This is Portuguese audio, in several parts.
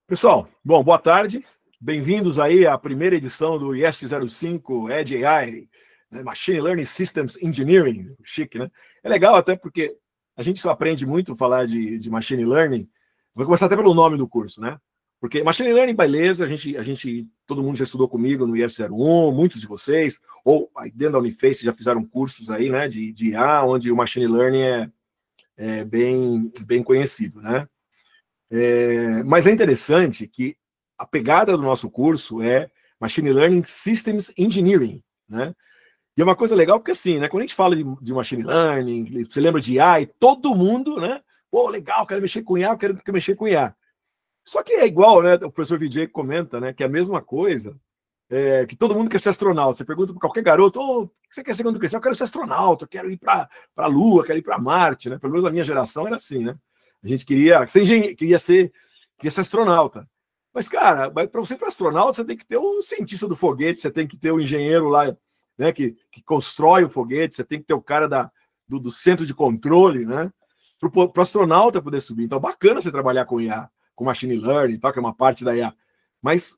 Pessoal, bom, boa tarde. Bem-vindos aí à primeira edição do IEST05 Edge AI, né? Machine Learning Systems Engineering. Chique, né? É legal até porque a gente só aprende muito a falar de Machine Learning. Vou começar até pelo nome do curso, né? Porque Machine Learning, beleza, todo mundo já estudou comigo no IEST01, muitos de vocês, ou aí dentro da Uniface já fizeram cursos aí, né, de IA, onde o Machine Learning é bem conhecido, né? Mas é interessante que a pegada do nosso curso é Machine Learning Systems Engineering, né? E é uma coisa legal porque, assim, né, quando a gente fala de Machine Learning, você lembra de AI, todo mundo, né? Pô, legal, quero mexer com IA, quero mexer com IA. Só que é igual, né? O professor Vijay comenta, né, que é a mesma coisa, que todo mundo quer ser astronauta. Você pergunta para qualquer garoto, o que você quer ser quando crescer? Eu quero ser astronauta, eu quero ir para a Lua, quero ir para Marte, né? Pelo menos a minha geração era assim, né? A gente queria ser astronauta. Mas, cara, para você ser astronauta, você tem que ter o cientista do foguete, você tem que ter o engenheiro lá, né, que constrói o foguete, você tem que ter o cara do centro de controle, né? Para o astronauta poder subir. Então, bacana você trabalhar com IA, com machine learning, tal, que é uma parte da IA. Mas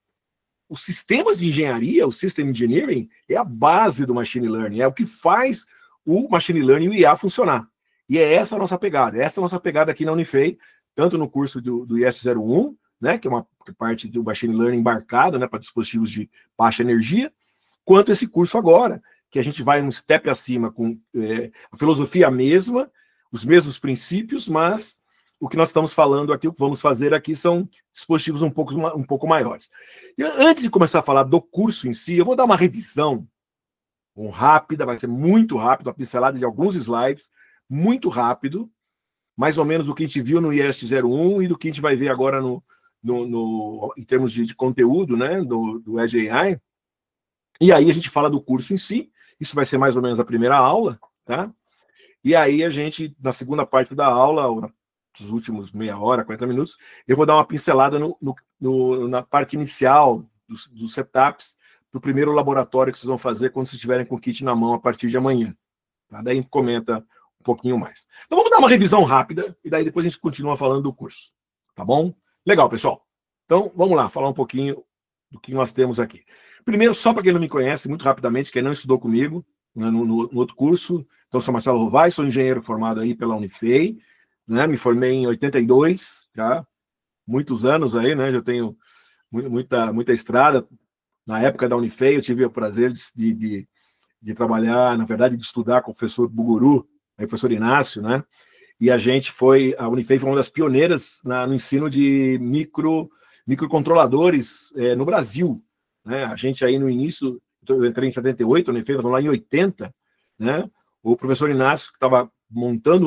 os sistemas de engenharia, o system engineering, é a base do machine learning, é o que faz o machine learning e o IA funcionar. E é essa a nossa pegada. Essa é a nossa pegada aqui na Unifei, tanto no curso do IS01, né, que é uma parte do machine learning embarcado, né, para dispositivos de baixa energia, quanto esse curso agora, que a gente vai um step acima com a filosofia mesma, os mesmos princípios, mas o que nós estamos falando aqui, o que vamos fazer aqui são dispositivos um pouco maiores. E antes de começar a falar do curso em si, eu vou dar uma revisão rápida, vai ser muito rápido, uma pincelada de alguns slides, muito rápido, mais ou menos do que a gente viu no IEST01 e do que a gente vai ver agora em termos de conteúdo, né, do Edge AI. E aí a gente fala do curso em si, isso vai ser mais ou menos a primeira aula, tá? E aí a gente, na segunda parte da aula, ou nos últimos meia hora, 40 minutos, eu vou dar uma pincelada na parte inicial dos setups do primeiro laboratório que vocês vão fazer quando vocês estiverem com o kit na mão a partir de amanhã. Tá? Daí a gente comenta um pouquinho mais. Então vamos dar uma revisão rápida e daí depois a gente continua falando do curso. Tá bom? Legal, pessoal. Então vamos lá, falar um pouquinho do que nós temos aqui. Primeiro, só para quem não me conhece, muito rapidamente, quem não estudou comigo, né, no outro curso, então sou Marcelo Rovai, sou engenheiro formado aí pela Unifei, né, me formei em 82, já muitos anos aí, né, já tenho muita estrada. Na época da Unifei, eu tive o prazer de trabalhar, na verdade, de estudar com o professor Buguru, o professor Inácio, né, e a Unifei foi uma das pioneiras no ensino de microcontroladores no Brasil, né, a gente aí no início, eu entrei em 78, a Unifei estava lá em 80, né, o professor Inácio, que estava montando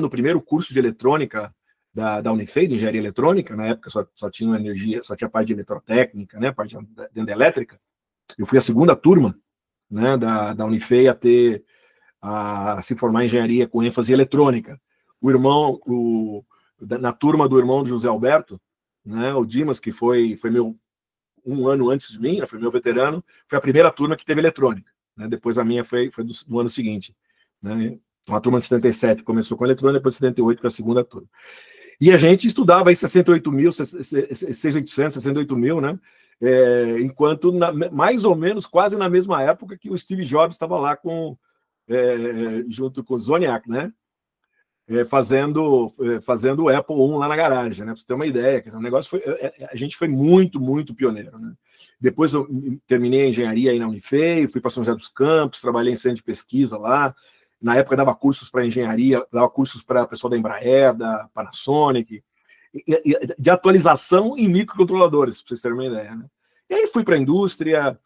o primeiro curso de eletrônica da Unifei, de engenharia eletrônica, na época só tinha energia, só tinha parte de eletrotécnica, né, parte de elétrica. Eu fui a segunda turma, né, da Unifei a se formar em engenharia com ênfase em eletrônica. Na turma do irmão de José Alberto, né, o Dimas, que foi um ano antes de mim, foi meu veterano, foi a primeira turma que teve eletrônica. Né, depois a minha foi no ano seguinte. Né, uma turma de 77 começou com eletrônica, depois de 78 foi a segunda turma. E a gente estudava aí 68 mil, 6.800, 68 mil, né? Enquanto, mais ou menos, quase na mesma época que o Steve Jobs estava lá junto com o Zoniac, né? Fazendo o Apple I lá na garagem, né? Para você ter uma ideia, o negócio a gente foi muito, muito pioneiro, né? Depois eu terminei a engenharia aí na Unifei, fui para São José dos Campos, trabalhei em centro de pesquisa lá. Na época dava cursos para engenharia, dava cursos para o pessoal da Embraer, da Panasonic, de atualização em microcontroladores, para vocês terem uma ideia, né? E aí fui para a indústria,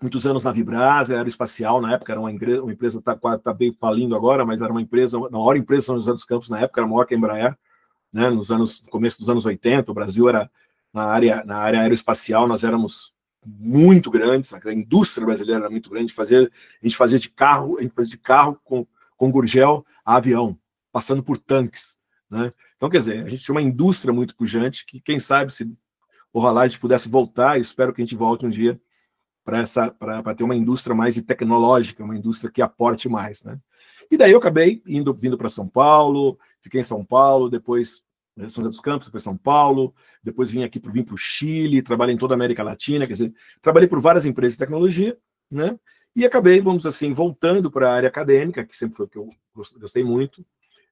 muitos anos na Vibras, aeroespacial, na época era uma empresa está bem falindo agora, mas era uma empresa, a maior empresa de São José dos Campos na época, era maior que a Embraer, né? No começo dos anos 80, o Brasil era, na área aeroespacial, nós éramos muito grandes, a indústria brasileira era muito grande, a gente fazia de carro com gurgel a avião, passando por tanques, né? Então, quer dizer, a gente tinha uma indústria muito pujante, que quem sabe se ojalá a gente pudesse voltar, e espero que a gente volte um dia para ter uma indústria mais tecnológica, uma indústria que aporte mais, né? E daí eu acabei vindo para São Paulo, fiquei em São Paulo, depois São José dos Campos, depois São Paulo, depois vim para o Chile, trabalhei em toda a América Latina, quer dizer, trabalhei por várias empresas de tecnologia, né? E acabei, vamos dizer assim, voltando para a área acadêmica, que sempre foi o que eu gostei muito.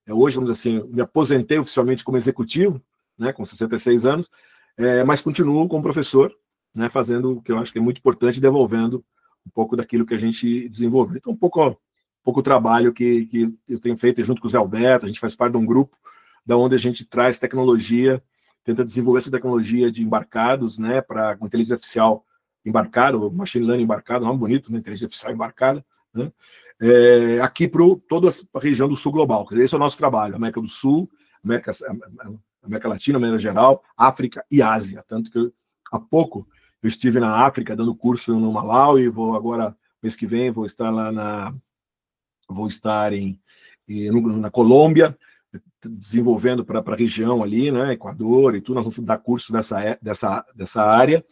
Hoje, vamos dizer assim, me aposentei oficialmente como executivo, né, com 66 anos, mas continuo como professor, né, fazendo o que eu acho que é muito importante, devolvendo um pouco daquilo que a gente desenvolveu. Então, um pouco o trabalho que eu tenho feito junto com o Zé Alberto, a gente faz parte de um grupo da onde a gente traz tecnologia, tenta desenvolver essa tecnologia de embarcados, né, para inteligência artificial embarcada, ou machine learning embarcado, nome bonito, né, inteligência artificial embarcada, né, aqui para toda a região do sul global. Esse é o nosso trabalho, América do Sul, América Latina, América Geral, África e Ásia. Tanto que há pouco eu estive na África dando curso no Malau e vou agora, mês que vem, vou estar lá na Colômbia, desenvolvendo para a região ali, né, Equador e tudo. Nós vamos dar curso dessa área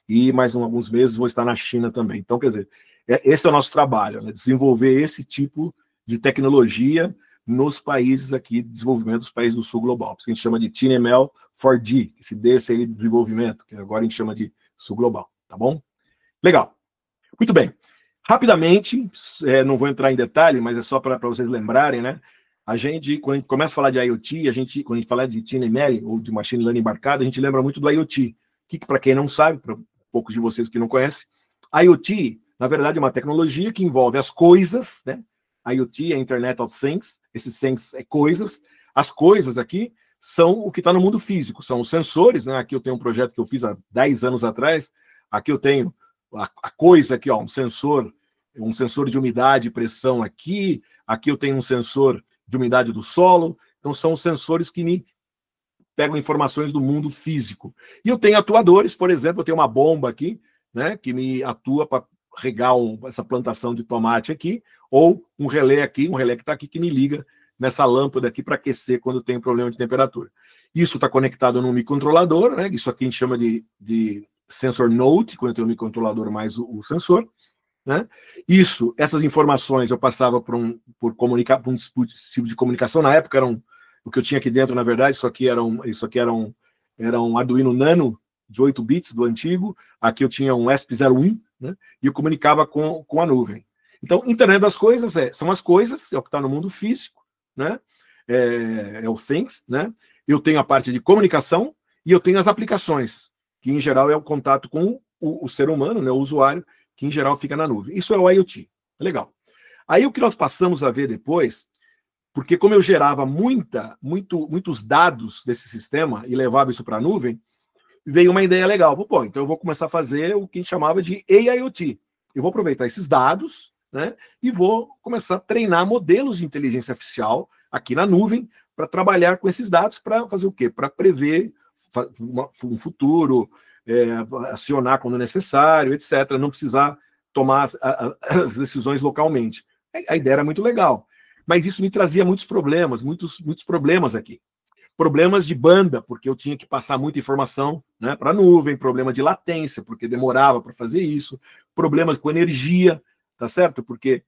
e mais alguns meses vou estar na China também. Então, quer dizer, esse é o nosso trabalho, né, desenvolver esse tipo de tecnologia nos países aqui de desenvolvimento dos países do sul global. Isso que a gente chama de TNML 4D, esse desse aí de desenvolvimento, que agora a gente chama de sul global, tá bom? Legal. Muito bem. Rapidamente, não vou entrar em detalhe, mas é só para vocês lembrarem, né? Quando a gente começa a falar de IoT, quando a gente fala de TNML, ou de Machine Learning embarcado, a gente lembra muito do IoT. Que para quem não sabe, para poucos de vocês que não conhecem, IoT, na verdade, é uma tecnologia que envolve as coisas, né? IoT é Internet of Things, esses things é coisas. As coisas aqui são o que está no mundo físico, são os sensores, né? Aqui eu tenho um projeto que eu fiz há 10 anos atrás, aqui eu tenho a coisa aqui, ó, um sensor de umidade e pressão aqui eu tenho um sensor de umidade do solo, então são os sensores que me pegam informações do mundo físico. E eu tenho atuadores, por exemplo, eu tenho uma bomba aqui, né, que me atua para regar essa plantação de tomate aqui, ou um relé que está aqui, que me liga nessa lâmpada aqui para aquecer quando tem problema de temperatura. Isso está conectado num microcontrolador, né, isso aqui a gente chama de sensor node, quando eu tenho um microcontrolador mais o sensor, né? Essas informações eu passava por um dispositivo de comunicação. Na época o que eu tinha aqui dentro, na verdade, isso aqui era um Arduino Nano de 8 bits do antigo. Aqui eu tinha um ESP01, né? E eu comunicava com a nuvem. Então, Internet das coisas são as coisas, é o que está no mundo físico, né? É o things, né? Eu tenho a parte de comunicação e eu tenho as aplicações, que em geral é o contato com o ser humano, né? O usuário, que em geral fica na nuvem. Isso é o IoT. Legal. Aí o que nós passamos a ver depois, porque como eu gerava muitos dados desse sistema e levava isso para a nuvem, veio uma ideia legal. Então eu vou começar a fazer o que a gente chamava de AIoT. Eu vou aproveitar esses dados, né, e vou começar a treinar modelos de inteligência artificial aqui na nuvem para trabalhar com esses dados para fazer o quê? Para prever um futuro, acionar quando necessário, etc. Não precisar tomar as decisões localmente. A ideia era muito legal, mas isso me trazia muitos problemas aqui. Problemas de banda, porque eu tinha que passar muita informação, né, para a nuvem, problema de latência, porque demorava para fazer isso, problemas com energia, tá certo? Porque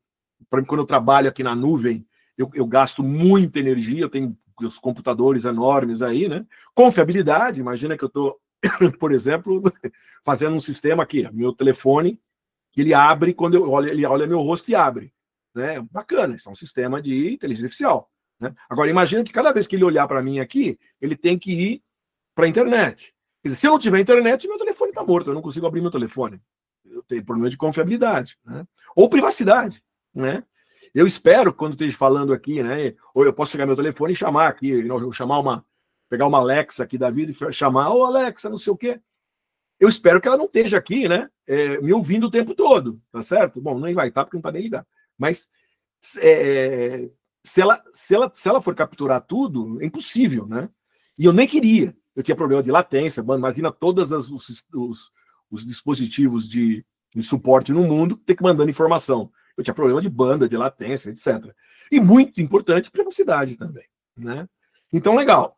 quando eu trabalho aqui na nuvem, eu gasto muita energia, eu tenho os computadores enormes aí, né? Confiabilidade, imagina que eu estou, por exemplo, fazendo um sistema aqui, meu telefone, que ele abre quando ele olha meu rosto e abre, né? Bacana, isso é um sistema de inteligência artificial, né? Agora, imagina que cada vez que ele olhar para mim aqui, ele tem que ir para a internet. Quer dizer, se eu não tiver internet, meu telefone está morto, eu não consigo abrir meu telefone. Eu tenho problema de confiabilidade, né? Ou privacidade, né? Eu espero, quando esteja falando aqui, né? Ou eu posso chegar meu telefone e chamar aqui, pegar uma Alexa aqui da vida e chamar, ô Alexa, não sei o quê. Eu espero que ela não esteja aqui, né? Me ouvindo o tempo todo, tá certo? Bom, nem vai estar porque não está nem ligado. Mas se ela for capturar tudo, é impossível, né? E eu nem queria. Eu tinha problema de latência, imagina todos os dispositivos de suporte no mundo ter que mandando informação. Eu tinha problema de banda, de latência, etc. E muito importante, privacidade também, né? Então, legal.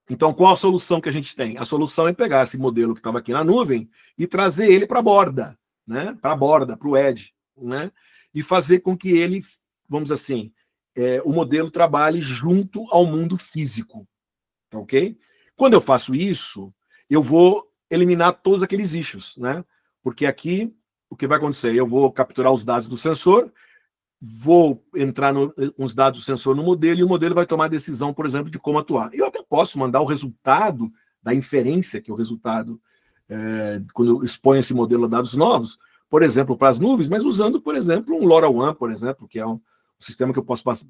Então, qual a solução que a gente tem? A solução é pegar esse modelo que estava aqui na nuvem e trazer ele para a borda, né? Para a borda, para o edge, né? E fazer com que ele, vamos dizer assim, o modelo trabalhe junto ao mundo físico. tá ok? Quando eu faço isso, eu vou eliminar todos aqueles issues, né? Porque aqui, o que vai acontecer? Eu vou capturar os dados do sensor, vou entrar com os dados do sensor no modelo, e o modelo vai tomar a decisão, por exemplo, de como atuar. Eu até posso mandar o resultado da inferência, que é o resultado quando eu exponho esse modelo a dados novos, por exemplo, para as nuvens, mas usando, por exemplo, um LoRaWAN, por exemplo, que é um sistema que eu posso passar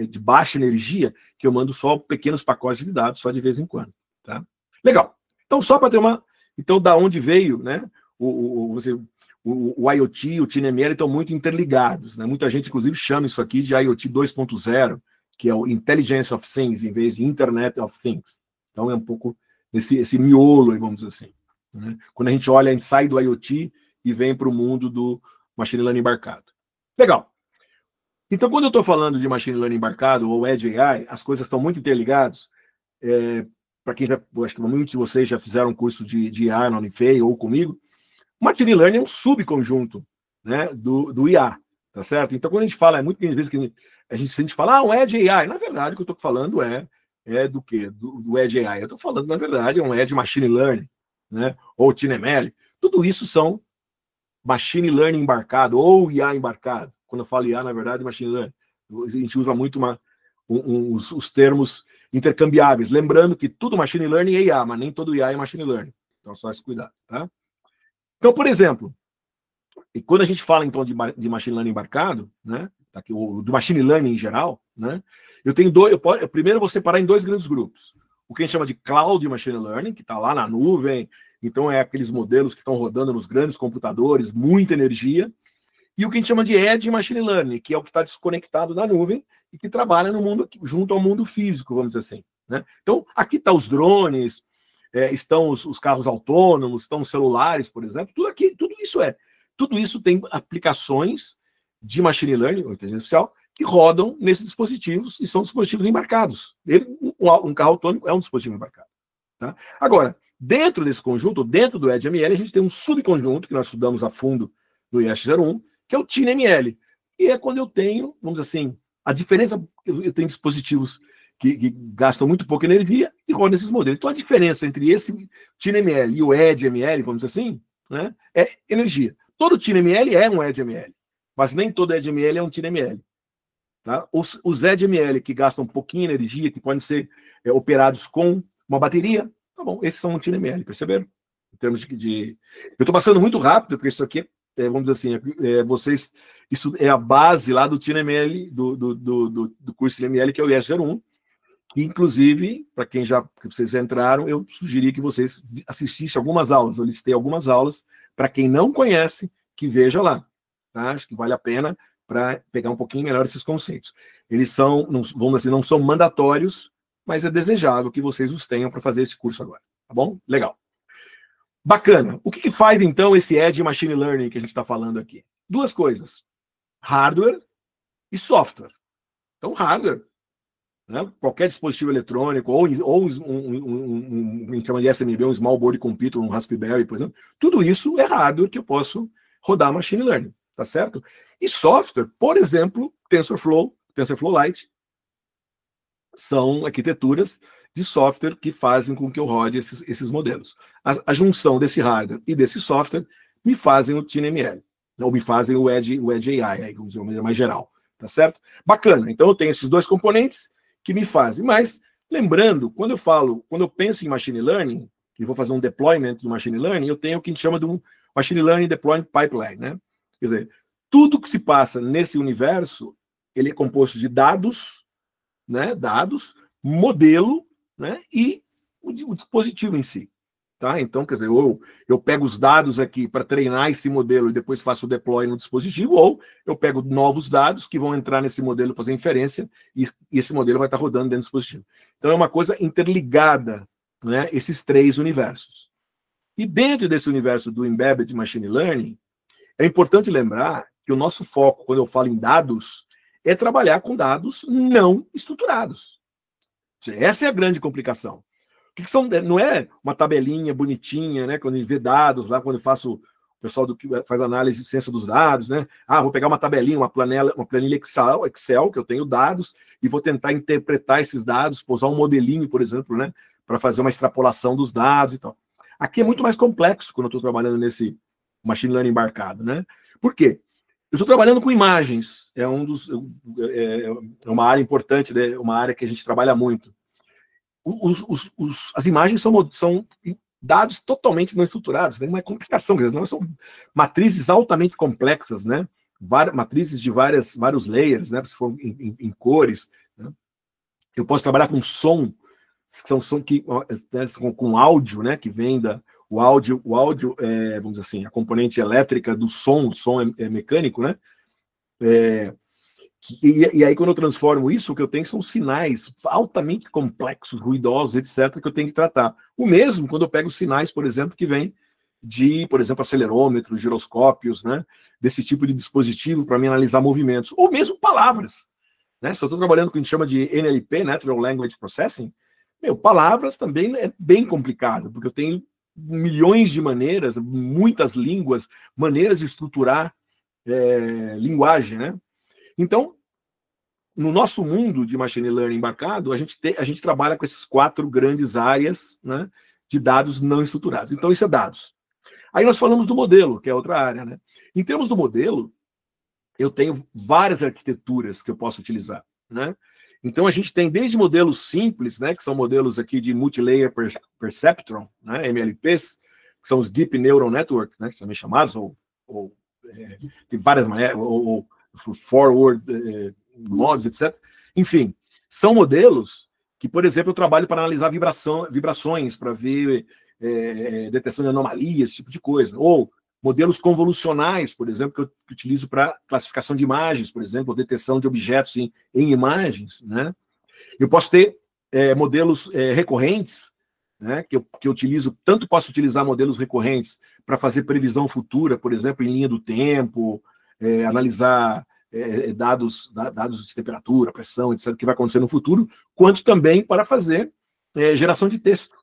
de baixa energia, que eu mando só pequenos pacotes de dados, só de vez em quando. Tá? Legal. Então, só para ter uma... Então, da onde veio, né? O IoT e o TinyML estão muito interligados, né? Muita gente, inclusive, chama isso aqui de IoT 2.0, que é o Intelligence of Things, em vez de Internet of Things. Então, é um pouco esse miolo, vamos dizer assim. Né? Quando a gente olha, a gente sai do IoT e vem para o mundo do Machine Learning embarcado. Legal. Então, quando eu estou falando de Machine Learning embarcado ou Edge AI, as coisas estão muito interligadas. Para quem já, acho que muitos de vocês já fizeram um curso de IA na Unifei ou comigo, o Machine Learning é um subconjunto, né, do IA, tá certo? Então, quando a gente fala, é muito vezes que a gente fala, um Edge AI, na verdade, o que eu estou falando é do quê? Do Edge AI. Eu estou falando, na verdade, é um Edge Machine Learning, né, ou TinyML. Tudo isso são Machine Learning embarcado, ou IA embarcado. Quando eu falo IA, na verdade, é Machine Learning. A gente usa muito os termos intercambiáveis. Lembrando que tudo Machine Learning é IA, mas nem todo IA é Machine Learning. Então, só esse cuidado, tá? Então, por exemplo, e quando a gente fala, então, de Machine Learning embarcado, né, do Machine Learning em geral, né, eu tenho primeiro eu vou separar em dois grandes grupos. O que a gente chama de Cloud Machine Learning, que está lá na nuvem, então é aqueles modelos que estão rodando nos grandes computadores, muita energia, e o que a gente chama de Edge Machine Learning, que é o que está desconectado da nuvem e que trabalha no mundo, junto ao mundo físico, vamos dizer assim. Né? Então, aqui estão os drones, estão os carros autônomos, estão os celulares, por exemplo, tudo isso tem aplicações de Machine Learning, ou inteligência artificial, que rodam nesses dispositivos e são dispositivos embarcados. Um carro autônomo é um dispositivo embarcado. Tá? Agora, dentro desse conjunto, dentro do EdgeML, a gente tem um subconjunto que nós estudamos a fundo no IES01, que é o TinyML. E é quando eu tenho, vamos dizer assim, a diferença, eu tenho dispositivos que gastam muito pouca energia e rodam esses modelos. Então, a diferença entre esse TinyML e o EdgeML, vamos dizer assim, né, é energia. Todo TinyML é um EdgeML, mas nem todo EdgeML é um TinyML. Tá? Os EdgeML que gastam pouquinha energia, que podem ser operados com uma bateria, tá bom, esses são um TinyML, perceberam? Em termos de... Eu estou passando muito rápido, porque isso aqui vamos dizer assim, isso é a base lá do TinyML, do curso TinyML, que é o IES01, que inclusive, para que vocês entraram, eu sugeri que vocês assistissem algumas aulas, eu listei algumas aulas, para quem não conhece, que veja lá, tá? Acho que vale a pena para pegar um pouquinho melhor esses conceitos. Eles são, vamos dizer, não são mandatórios, mas é desejável que vocês os tenham para fazer esse curso agora, tá bom? Legal. Bacana. O que faz, então, esse Edge Machine Learning que a gente está falando aqui? Duas coisas. Hardware e software. Então, hardware, né? Qualquer dispositivo eletrônico, ou a gente chama de SMB, um Small Board Computer, um Raspberry, por exemplo, tudo isso é hardware que eu posso rodar Machine Learning, tá certo? E software, por exemplo, TensorFlow, TensorFlow-Lite, são arquiteturas de software que fazem com que eu rode esses modelos. A junção desse hardware e desse software me fazem o TinyML, ou me fazem o Edge AI, aí, vamos dizer, de maneira mais geral, tá certo? Bacana, então eu tenho esses dois componentes que me fazem, mas lembrando, quando eu penso em Machine Learning, e vou fazer um deployment do Machine Learning, eu tenho o que a gente chama de um Machine Learning Deployment Pipeline, né? Quer dizer, tudo que se passa nesse universo, ele é composto de dados, né? Dados, modelo, né? E o dispositivo em si. Tá? Então, quer dizer, ou eu pego os dados aqui para treinar esse modelo e depois faço o deploy no dispositivo, ou eu pego novos dados que vão entrar nesse modelo para fazer inferência e esse modelo vai estar rodando dentro do dispositivo. Então, é uma coisa interligada, né? Esses três universos. E dentro desse universo do Embedded Machine Learning, é importante lembrar que o nosso foco, quando eu falo em dados, é trabalhar com dados não estruturados. Essa é a grande complicação. O que são, não é uma tabelinha bonitinha, né? Quando eu vê dados, lá quando eu faço, pessoal que faz análise de ciência dos dados, né? Ah, vou pegar uma tabelinha, uma planilha Excel, que eu tenho dados, e vou tentar interpretar esses dados, usar um modelinho, por exemplo, né? Para fazer uma extrapolação dos dados e tal. Aqui é muito mais complexo quando eu estou trabalhando nesse machine learning embarcado, né? Por quê? Eu estou trabalhando com imagens, é uma área importante, né? Uma área que a gente trabalha muito. As imagens são dados totalmente não estruturados, tem uma complicação, não são matrizes altamente complexas, né? Matrizes de vários layers, né? Se for em cores, né? Eu posso trabalhar com som, com áudio, né? Que vem o áudio vamos dizer assim, a componente elétrica do som, o som é mecânico, né? E aí, quando eu transformo isso, o que eu tenho são sinais altamente complexos, ruidosos, etc., que eu tenho que tratar. O mesmo quando eu pego sinais, por exemplo, que vem de, por exemplo, acelerômetros, giroscópios, né? Desse tipo de dispositivo para me analisar movimentos. Ou mesmo palavras, né? Se eu estou trabalhando com o que a gente chama de NLP, Natural Language Processing, palavras também é bem complicado, porque eu tenho milhões de maneiras, muitas línguas, maneiras de estruturar linguagem, né? Então, no nosso mundo de machine learning embarcado, a gente trabalha com essas 4 grandes áreas, né, de dados não estruturados. Então, isso é dados. Aí nós falamos do modelo, que é outra área, né? Em termos do modelo, eu tenho várias arquiteturas que eu posso utilizar, né? Então, a gente tem desde modelos simples, né, que são modelos aqui de Multilayer Perceptron, né, MLPs, que são os Deep Neural Network, né, que são chamados, tem várias maneiras, ou forward mods, etc. Enfim, são modelos que, por exemplo, eu trabalho para analisar vibrações, para ver detecção de anomalias, esse tipo de coisa. Ou modelos convolucionais, por exemplo, que eu utilizo para classificação de imagens, por exemplo, ou detecção de objetos em imagens, né? Eu posso ter modelos recorrentes, né, que eu utilizo, posso utilizar modelos recorrentes para fazer previsão futura, por exemplo, em linha do tempo, analisar dados de temperatura, pressão, etc., que vai acontecer no futuro, quanto também para fazer geração de texto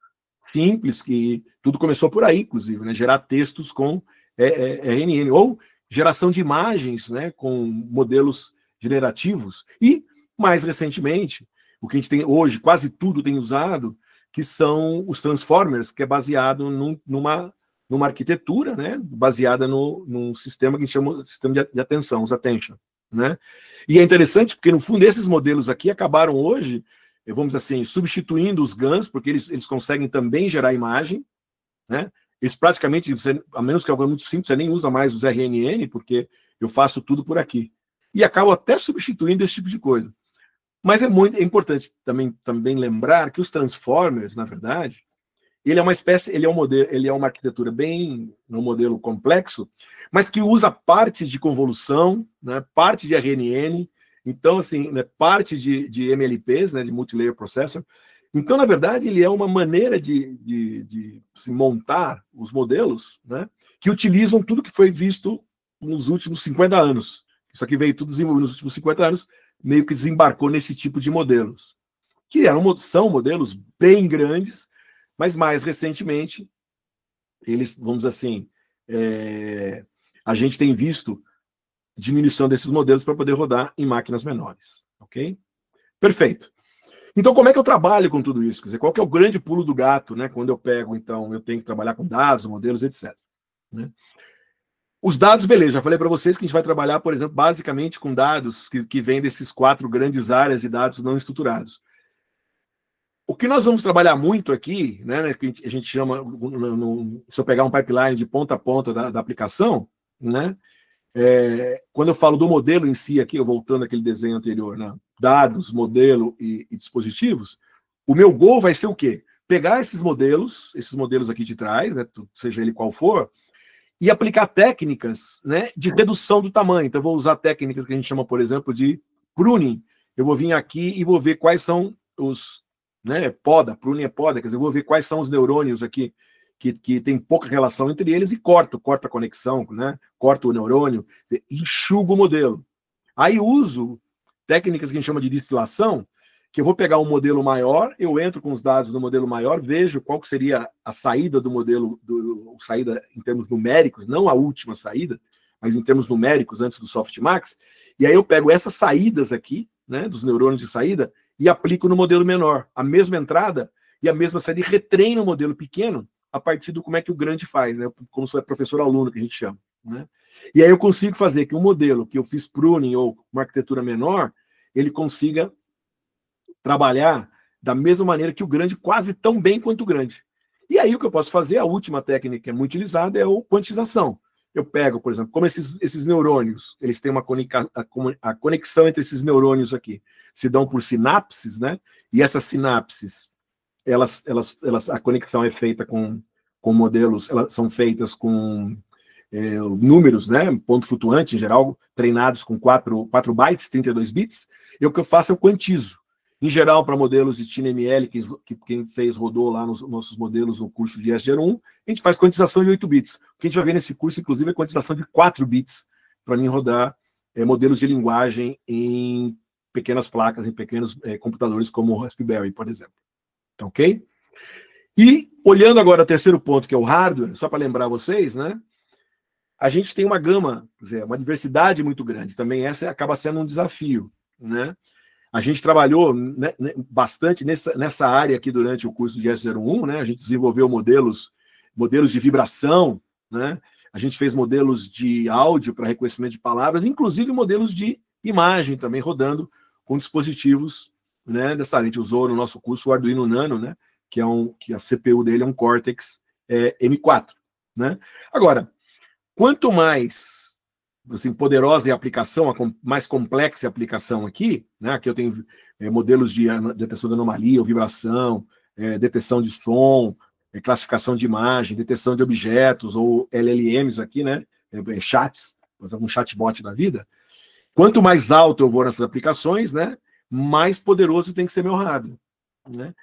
simples, que tudo começou por aí, inclusive, né, gerar textos com RNN, ou geração de imagens, né, com modelos generativos, e, mais recentemente, o que a gente tem hoje, quase tudo tem usado, que são os transformers, que é baseado numa arquitetura, né, baseada num sistema que a gente chama de sistema de atenção, os attention, né? E é interessante porque, no fundo, esses modelos aqui acabaram hoje, vamos dizer assim, substituindo os GANs, porque eles conseguem também gerar imagem, né? Eles praticamente, a menos que algo muito simples, você nem usa mais os RNN, porque eu faço tudo por aqui. E acabo até substituindo esse tipo de coisa. Mas é importante também lembrar que os transformers, na verdade, ele é uma arquitetura bem um modelo complexo, mas que usa parte de convolução, né, parte de RNN, então, assim, né, parte de MLPs, né, de Multilayer Processor. Então, na verdade, ele é uma maneira de assim, montar os modelos, né, que utilizam tudo que foi visto nos últimos 50 anos. Isso aqui veio tudo desenvolvido nos últimos 50 anos, meio que desembarcou nesse tipo de modelos, que são modelos bem grandes, mas mais recentemente, eles, vamos dizer assim, a gente tem visto diminuição desses modelos para poder rodar em máquinas menores, ok? Perfeito. Então, como é que eu trabalho com tudo isso? Quer dizer, qual que é o grande pulo do gato, né? Quando eu pego, então, eu tenho que trabalhar com dados, modelos, etc. Né? Os dados, beleza, já falei para vocês que a gente vai trabalhar, por exemplo, basicamente com dados que vêm desses 4 grandes áreas de dados não estruturados. O que nós vamos trabalhar muito aqui, né, que a gente chama, se eu pegar um pipeline de ponta a ponta da aplicação, né, quando eu falo do modelo em si aqui, eu voltando àquele desenho anterior, né, dados, modelo e dispositivos, o meu goal vai ser o quê? Pegar esses modelos aqui de trás, né, seja ele qual for, e aplicar técnicas, né, de redução do tamanho. Então, eu vou usar técnicas que a gente chama, por exemplo, de pruning. Eu vou vir aqui e vou ver quais são os, né, pruning é poda, quer dizer, eu vou ver quais são os neurônios aqui que tem pouca relação entre eles e corto a conexão, né, corto o neurônio, enxugo o modelo. Aí uso técnicas que a gente chama de destilação, que eu vou pegar um modelo maior, eu entro com os dados do modelo maior, vejo qual que seria a saída do modelo, saída em termos numéricos, não a última saída, mas em termos numéricos antes do Softmax, e aí eu pego essas saídas aqui, né, dos neurônios de saída, e aplico no modelo menor, a mesma entrada e a mesma saída, e retreino o modelo pequeno a partir do como é que o grande faz, né, como se é professor-aluno, que a gente chama, né? E aí eu consigo fazer que um modelo que eu fiz pruning ou uma arquitetura menor, ele consiga trabalhar da mesma maneira que o grande, quase tão bem quanto o grande. E aí o que eu posso fazer, a última técnica que é muito utilizada é a quantização. Eu pego, por exemplo, como esses neurônios, eles têm a conexão entre esses neurônios aqui, se dão por sinapses, né? E essas sinapses, a conexão é feita com modelos, elas são feitas com números, né? Ponto flutuante, em geral, treinados com 4 bytes, 32 bits. E o que eu faço, eu quantizo. Em geral, para modelos de TinyML, que quem fez rodou lá nos nossos modelos no curso de ES01, a gente faz quantização de 8 bits. O que a gente vai ver nesse curso, inclusive, é quantização de 4 bits para mim rodar modelos de linguagem em pequenas placas, em pequenos computadores como o Raspberry, por exemplo. Ok? E, olhando agora o terceiro ponto, que é o hardware, só para lembrar vocês, né? A gente tem uma gama, quer dizer, uma diversidade muito grande. Também essa acaba sendo um desafio, né? A gente trabalhou bastante nessa área aqui durante o curso de S01, né? A gente desenvolveu modelos de vibração, né? A gente fez modelos de áudio para reconhecimento de palavras, inclusive modelos de imagem também rodando com dispositivos, né, dessa área. A gente usou no nosso curso o Arduino Nano, né? Que a CPU dele é um Cortex M4, né? Agora, quanto mais assim, poderosa é a aplicação, mais complexa é a aplicação aqui, né? Aqui eu tenho modelos de detecção de anomalia ou vibração, detecção de som, classificação de imagem, detecção de objetos, ou LLMs aqui, né? Chats, por exemplo, um chatbot da vida. Quanto mais alto eu vou nessas aplicações, né? Mais poderoso tem que ser meu hardware, né?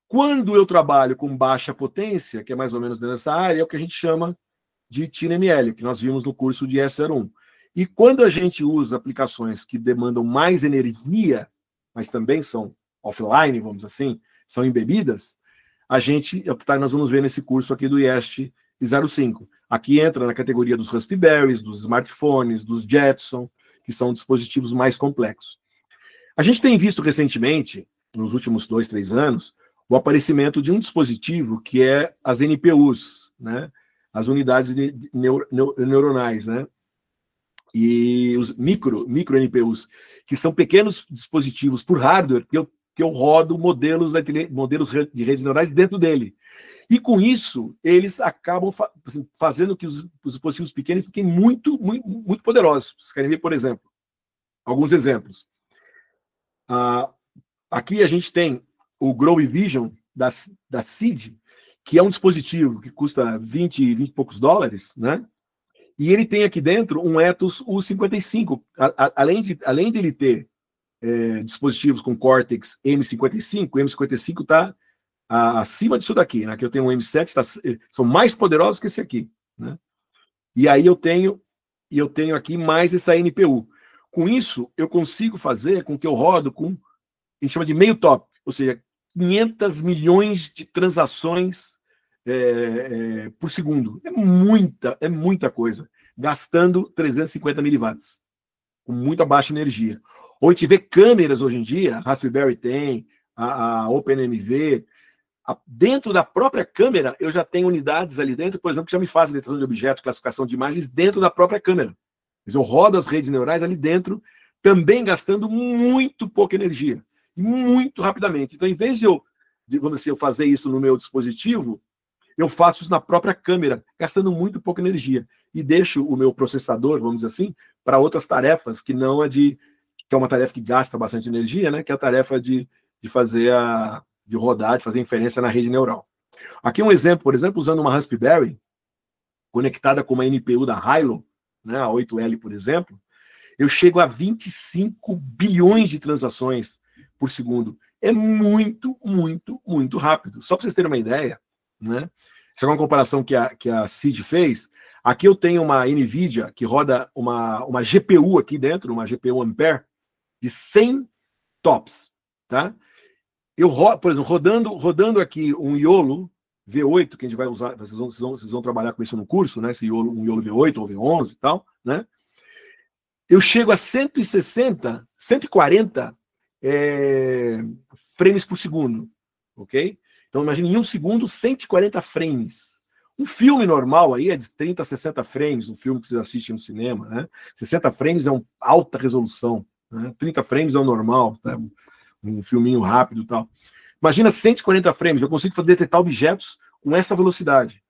Quando eu trabalho com baixa potência, que é mais ou menos nessa área, é o que a gente chama de TinyML, que nós vimos no curso de S01. E quando a gente usa aplicações que demandam mais energia, mas também são offline, vamos dizer assim, são embebidas, é o que nós vamos ver nesse curso aqui do IEST 05. Aqui entra na categoria dos Raspberries, dos smartphones, dos Jetson, que são dispositivos mais complexos. A gente tem visto recentemente, nos últimos 2, 3 anos, o aparecimento de um dispositivo que é as NPUs, né? As unidades neuronais, né? E os micro NPUs, que são pequenos dispositivos por hardware que eu rodo modelos de redes neurais dentro dele. E com isso, eles acabam fazendo que os dispositivos pequenos fiquem muito, muito, muito poderosos. Vocês querem ver, por exemplo, alguns exemplos. Aqui a gente tem o Grow Vision da Seeed, que é um dispositivo que custa 20 e poucos dólares, né? E ele tem aqui dentro um Ethos U55. Além de ele ter dispositivos com Cortex M55, o M55 está acima disso daqui, né? Que eu tenho um M7, são mais poderosos que esse aqui, né? E aí eu tenho aqui mais essa NPU. Com isso, eu consigo fazer com que eu rodo com, a gente chama de meio top, ou seja, 500 milhões de transações por segundo. É muita coisa. Gastando 350 miliwatts, com muita baixa energia. Ou a gente vê câmeras hoje em dia, a Raspberry tem, a OpenMV, dentro da própria câmera, eu já tenho unidades ali dentro, por exemplo, que já me fazem detecção de objeto, classificação de imagens dentro da própria câmera. Eu rodo as redes neurais ali dentro, também gastando muito pouca energia, e muito rapidamente. Então, em vez de eu fazer isso no meu dispositivo, eu faço isso na própria câmera, gastando muito pouca energia. E deixo o meu processador, vamos dizer assim, para outras tarefas, que não que é uma tarefa que gasta bastante energia, né? Que é a tarefa de fazer de rodar, de fazer inferência na rede neural. Aqui um exemplo, por exemplo, usando uma Raspberry, conectada com uma NPU da Hilo, né, a 8L, por exemplo, eu chego a 25 bilhões de transações por segundo. É muito, muito, muito rápido. Só para vocês terem uma ideia, né? Essa é uma comparação que a Seeed fez. Aqui eu tenho uma NVIDIA que roda uma GPU aqui dentro, uma GPU Ampere, de 100 TOPS, tá? por exemplo, rodando aqui um Iolo V8, que a gente vai usar, vocês vão trabalhar com isso no curso, né? Esse Iolo, um Iolo V8 ou V11 e tal, né? Eu chego a 160, 140 frames por segundo, ok? Então, imagine, em um segundo, 140 frames. Um filme normal aí é de 30 a 60 frames, um filme que vocês assistem no cinema, né? 60 frames é uma alta resolução, né? 30 frames é o normal, tá? Um filminho rápido e tal. Imagina 140 frames, eu consigo detectar objetos com essa velocidade.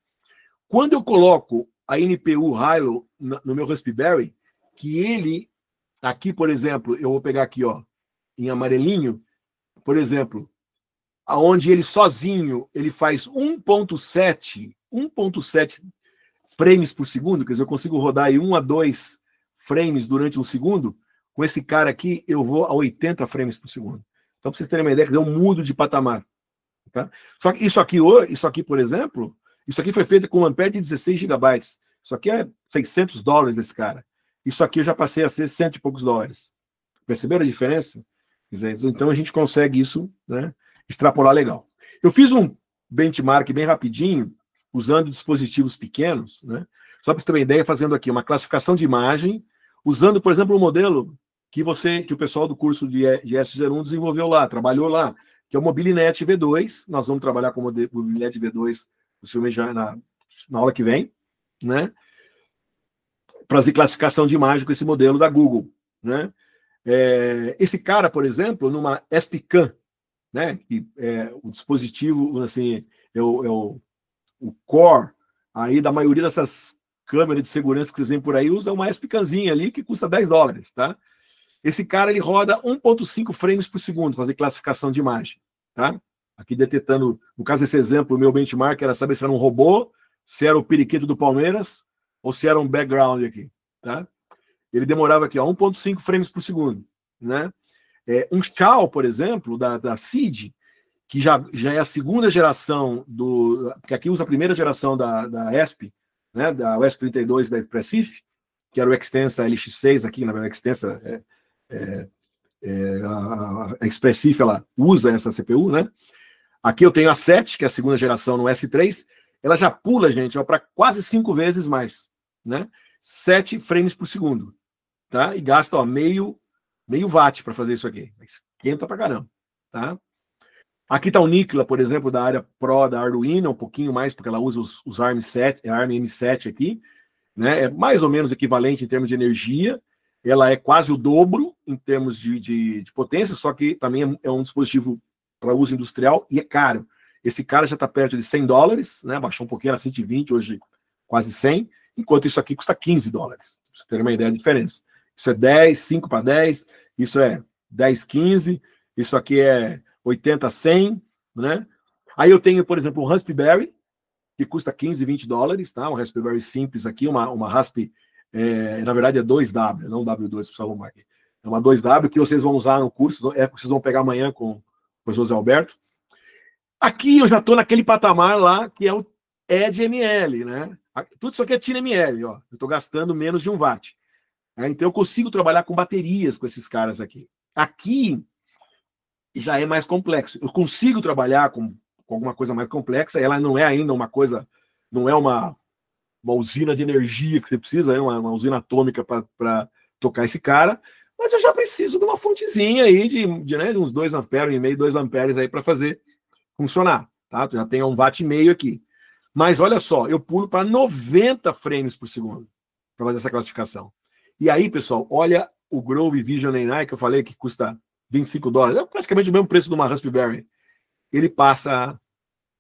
Quando eu coloco a NPU Hilo no meu Raspberry, que ele, aqui, por exemplo, eu vou pegar aqui, ó, em amarelinho, por exemplo, aonde ele sozinho, ele faz 1.7 frames por segundo, quer dizer, eu consigo rodar aí 1 a 2 frames durante um segundo, com esse cara aqui, eu vou a 80 frames por segundo. Então, para vocês terem uma ideia, eu mudo de patamar. Tá? Só que isso aqui, por exemplo, isso aqui foi feito com um ampere de 16 GB. Isso aqui é $600 desse cara. Isso aqui eu já passei a ser $100 e poucos. Perceberam a diferença? Então a gente consegue isso, né, extrapolar legal. Eu fiz um benchmark bem rapidinho, usando dispositivos pequenos, né, só para você ter uma ideia, fazendo aqui uma classificação de imagem, usando, por exemplo, um modelo que o pessoal do curso de S01 desenvolveu lá, trabalhou lá, que é o Mobilinet V2. Nós vamos trabalhar com o Mobilinet V2, possivelmente já na aula que vem, né? Para fazer classificação de imagem com esse modelo da Google, né? Esse cara, por exemplo, numa SPCAM, né? Que é o dispositivo, assim, o core aí da maioria dessas câmeras de segurança que vocês veem por aí, usa uma SPCAMzinha ali que custa $10, tá? Esse cara, ele roda 1.5 frames por segundo para fazer classificação de imagem, tá? Aqui detectando, no caso desse exemplo, o meu benchmark era saber se era um robô, se era o periquito do Palmeiras, ou se era um background aqui, tá? Ele demorava aqui, 1.5 frames por segundo, né? Um Shao, por exemplo, da CID, que já é a segunda geração porque aqui usa a primeira geração da ESP, né? Da ESP32 da Expressif, que era o Extensa LX6 aqui, na verdade, Extensa a Expressif, ela usa essa CPU, né? Aqui eu tenho a 7, que é a segunda geração no S3, ela já pula, gente, para quase 5 vezes mais, né? 7 frames por segundo, tá? E gasta, meio watt para fazer isso aqui. Esquenta pra caramba, tá? Aqui está o Nicla, por exemplo, da área Pro da Arduino, um pouquinho mais, porque ela usa os ARM M7 aqui, né? É mais ou menos equivalente em termos de energia. Ela é quase o dobro em termos de potência, só que também é um dispositivo para uso industrial e é caro. Esse cara já está perto de $100, né? Baixou um pouquinho, era 120, hoje quase 100, enquanto isso aqui custa $15, para você ter uma ideia da diferença. Isso é 10, 5 para 10, isso é 10, 15, isso aqui é 80, 100, né? Aí eu tenho, por exemplo, um Raspberry, que custa $15, $20, tá? Um Raspberry simples aqui, uma Rasp, na verdade é 2W, não W2, precisa arrumar aqui. É uma 2W que vocês vão usar no curso, vocês vão pegar amanhã com o José Alberto. Aqui eu já estou naquele patamar lá, que é o EdML, né? Tudo isso aqui é TinyML, ó. Eu estou gastando menos de 1 watt. Então eu consigo trabalhar com baterias com esses caras aqui. Aqui já é mais complexo. Eu consigo trabalhar com alguma coisa mais complexa, ela não é ainda uma coisa, não é uma usina de energia que você precisa, é uma usina atômica para tocar esse cara, mas eu já preciso de uma fontezinha aí de uns 2 amperes e meio, 2 amperes aí para fazer funcionar, tá? Já tem 1,5 watt aqui. Mas olha só, eu pulo para 90 frames por segundo para fazer essa classificação. E aí, pessoal, olha o Grove Vision AI que eu falei que custa $25, é praticamente o mesmo preço de uma Raspberry. Ele passa,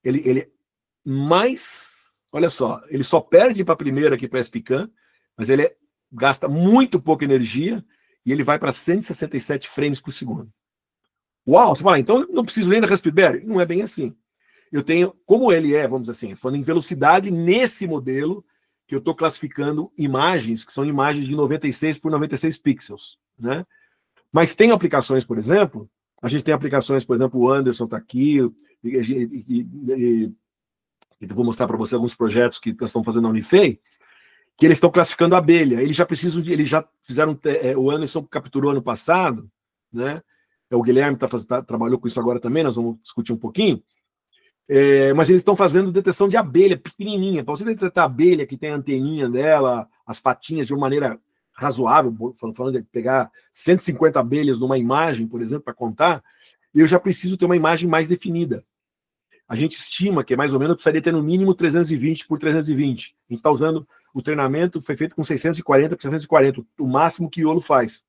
ele mais, olha só, ele só perde para a primeira aqui para a SPCAM, mas ele gasta muito pouca energia e ele vai para 167 frames por segundo. Uau, você fala, então não preciso nem da Raspberry? Não é bem assim. Eu tenho, como ele vamos dizer assim, falando em velocidade nesse modelo, que eu estou classificando imagens, que são imagens de 96 por 96 pixels, né? Mas tem aplicações, por exemplo, a gente tem aplicações, por exemplo, o Anderson está aqui, e eu vou mostrar para você alguns projetos que nós estamos fazendo na Unifei, que eles estão classificando abelha. Eles já fizeram, o Anderson capturou ano passado, né? O Guilherme trabalhou com isso agora também, nós vamos discutir um pouquinho. Mas eles estão fazendo detecção de abelha pequenininha. Para você detectar a abelha que tem a anteninha dela, as patinhas de uma maneira razoável, falando de pegar 150 abelhas numa imagem, por exemplo, para contar, eu já preciso ter uma imagem mais definida. A gente estima que mais ou menos precisaria ter no mínimo 320 por 320. A gente está usando o treinamento, foi feito com 640 por 640, o máximo que o Iolo faz.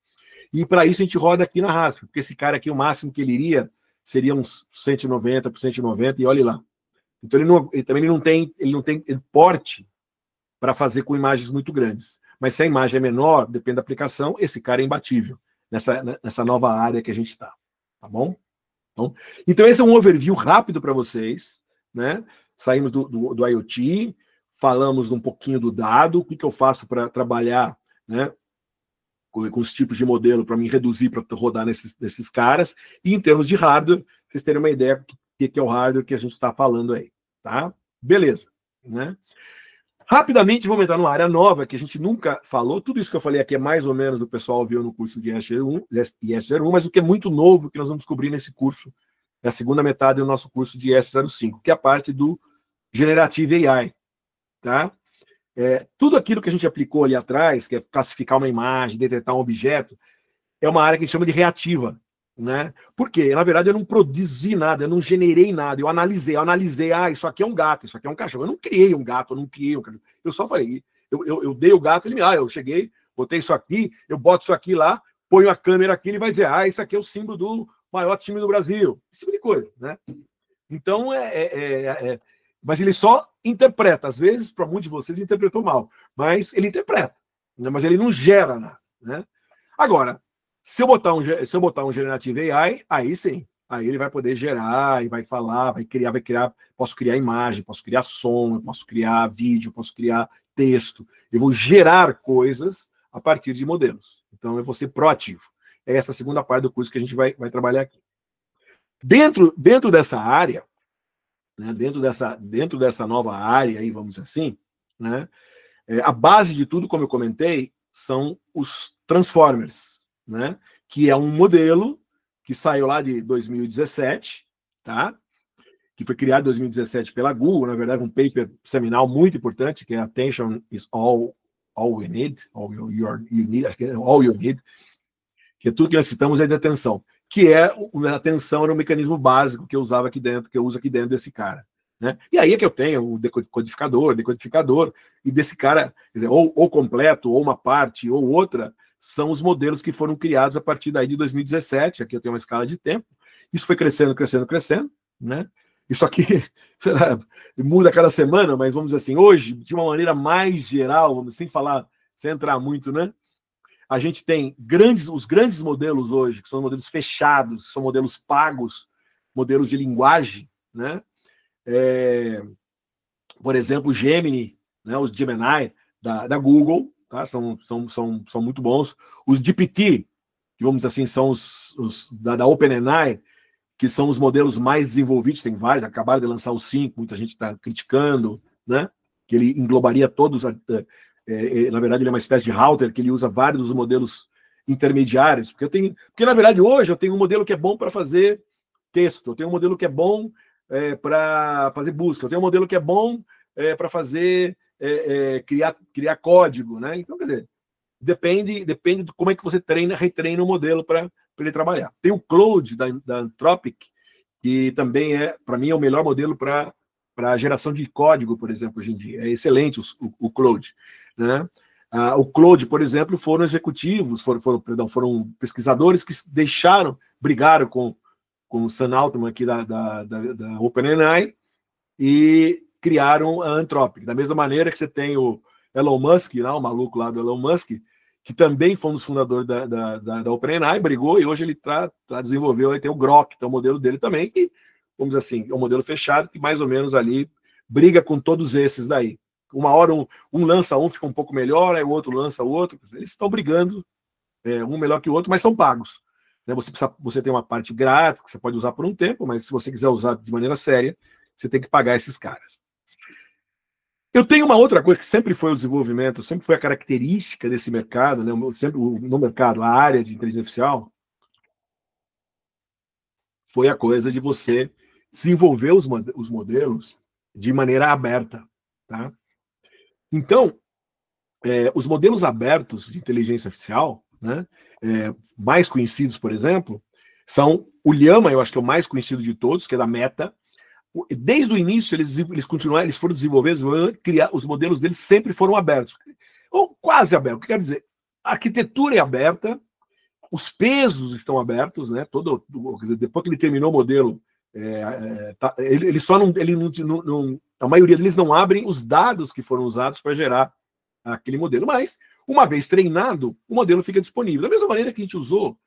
E para isso a gente roda aqui na Rasp, porque esse cara aqui, o máximo que ele iria seria uns 190 por 190, e olhe lá. Então ele também não tem porte para fazer com imagens muito grandes. Mas se a imagem é menor, depende da aplicação, esse cara é imbatível nessa nova área que a gente está. Tá bom? Então esse é um overview rápido para vocês, né? Saímos do IoT, falamos um pouquinho do dado, o que eu faço para trabalhar, né, com os tipos de modelo para me reduzir, para rodar nesses caras, e em termos de hardware, vocês terem uma ideia do que é o hardware que a gente está falando aí, tá? Beleza, né? Rapidamente vamos entrar numa área nova que a gente nunca falou. Tudo isso que eu falei aqui é mais ou menos o pessoal viu no curso de IS01, mas o que é muito novo que nós vamos descobrir nesse curso, na segunda metade do nosso curso de IS05, que é a parte do Generative AI, tá? Tudo aquilo que a gente aplicou ali atrás, que é classificar uma imagem, detectar um objeto, é uma área que a gente chama de reativa, né? Porque, na verdade, eu não produzi nada, eu não generei nada, eu analisei, isso aqui é um gato, isso aqui é um cachorro. Eu não criei um gato, eu não criei um cachorro. Eu só falei, eu dei o gato, eu cheguei, botei isso aqui, eu boto isso aqui lá, ponho a câmera aqui, ele vai dizer, isso aqui é o símbolo do maior time do Brasil. Esse tipo de coisa, né? Então, mas ele só interpreta. Às vezes, para muitos de vocês, interpretou mal. Mas ele interpreta. Né? Mas ele não gera nada. Né? Agora, se eu botar um Generative AI, aí sim. Aí ele vai poder gerar, e vai falar, vai criar. Posso criar imagem, posso criar som, posso criar vídeo, posso criar texto. Eu vou gerar coisas a partir de modelos. Então, eu vou ser proativo. É essa a segunda parte do curso que a gente vai trabalhar aqui. Dentro dessa área, né, dentro dessa nova área, aí, vamos dizer assim, né, a base de tudo, como eu comentei, são os Transformers, né, que é um modelo que saiu lá de 2017, tá? Que foi criado em 2017 pela Google, na verdade, um paper seminal muito importante, que é Attention is all we need, acho que é all you need, que é tudo que nós citamos é de atenção, que a atenção era um mecanismo básico que eu usava aqui dentro, que eu uso aqui dentro desse cara. Né? E aí é que eu tenho o decodificador, e desse cara, quer dizer, ou completo, ou uma parte, ou outra, são os modelos que foram criados a partir daí de 2017. Aqui eu tenho uma escala de tempo. Isso foi crescendo, né? Isso aqui muda cada semana, mas vamos dizer assim, hoje, de uma maneira mais geral, sem entrar muito, né? A gente tem os grandes modelos hoje, que são modelos fechados, são modelos pagos, modelos de linguagem, né? Por exemplo, o Gemini, né? Os Gemini da Google, tá? São muito bons. Os GPT, que vamos dizer assim, são os da OpenAI, que são os modelos mais desenvolvidos, tem vários, acabaram de lançar o 5, muita gente está criticando, né? Que ele englobaria todos. Na verdade, ele é uma espécie de router que ele usa vários dos modelos intermediários, porque na verdade hoje eu tenho um modelo que é bom para fazer texto, eu tenho um modelo que é bom para fazer busca, eu tenho um modelo que é bom para fazer criar código, né? Então, quer dizer, depende de como é que você retreina o modelo para ele trabalhar. Tem o Claude da Anthropic, que também para mim, é o melhor modelo para geração de código, por exemplo, hoje em dia. É excelente o Claude. Né? O Claude, por exemplo, foram executivos, foram pesquisadores que brigaram com o Sam Altman aqui da OpenAI e criaram a Anthropic. Da mesma maneira que você tem o Elon Musk, né, o maluco lá do Elon Musk, que também foi um dos fundadores da OpenAI, brigou, e hoje ele desenvolveu, aí tem o Grok, que é o modelo dele também, que, vamos dizer assim, é um modelo fechado, que mais ou menos ali briga com todos esses daí. Uma hora um lança fica um pouco melhor, aí o outro lança o outro, eles estão brigando, um melhor que o outro, mas são pagos. Né? Você tem uma parte grátis, que você pode usar por um tempo, mas se você quiser usar de maneira séria, você tem que pagar esses caras. Eu tenho uma outra coisa que sempre foi o desenvolvimento, sempre foi a característica desse mercado, né? Sempre no mercado, a área de inteligência artificial, foi a coisa de você desenvolver os modelos de maneira aberta. Tá? Então, os modelos abertos de inteligência artificial, né, mais conhecidos, por exemplo, são o Llama, eu acho que é o mais conhecido de todos, que é da Meta. Desde o início, eles continuaram, eles foram desenvolver, criar, os modelos deles sempre foram abertos, ou quase abertos. O que quer dizer? A arquitetura é aberta, os pesos estão abertos, né? Quer dizer, depois que ele terminou o modelo, ele só não, a maioria deles não abrem os dados que foram usados para gerar aquele modelo, mas uma vez treinado, o modelo fica disponível. Da mesma maneira que a gente usou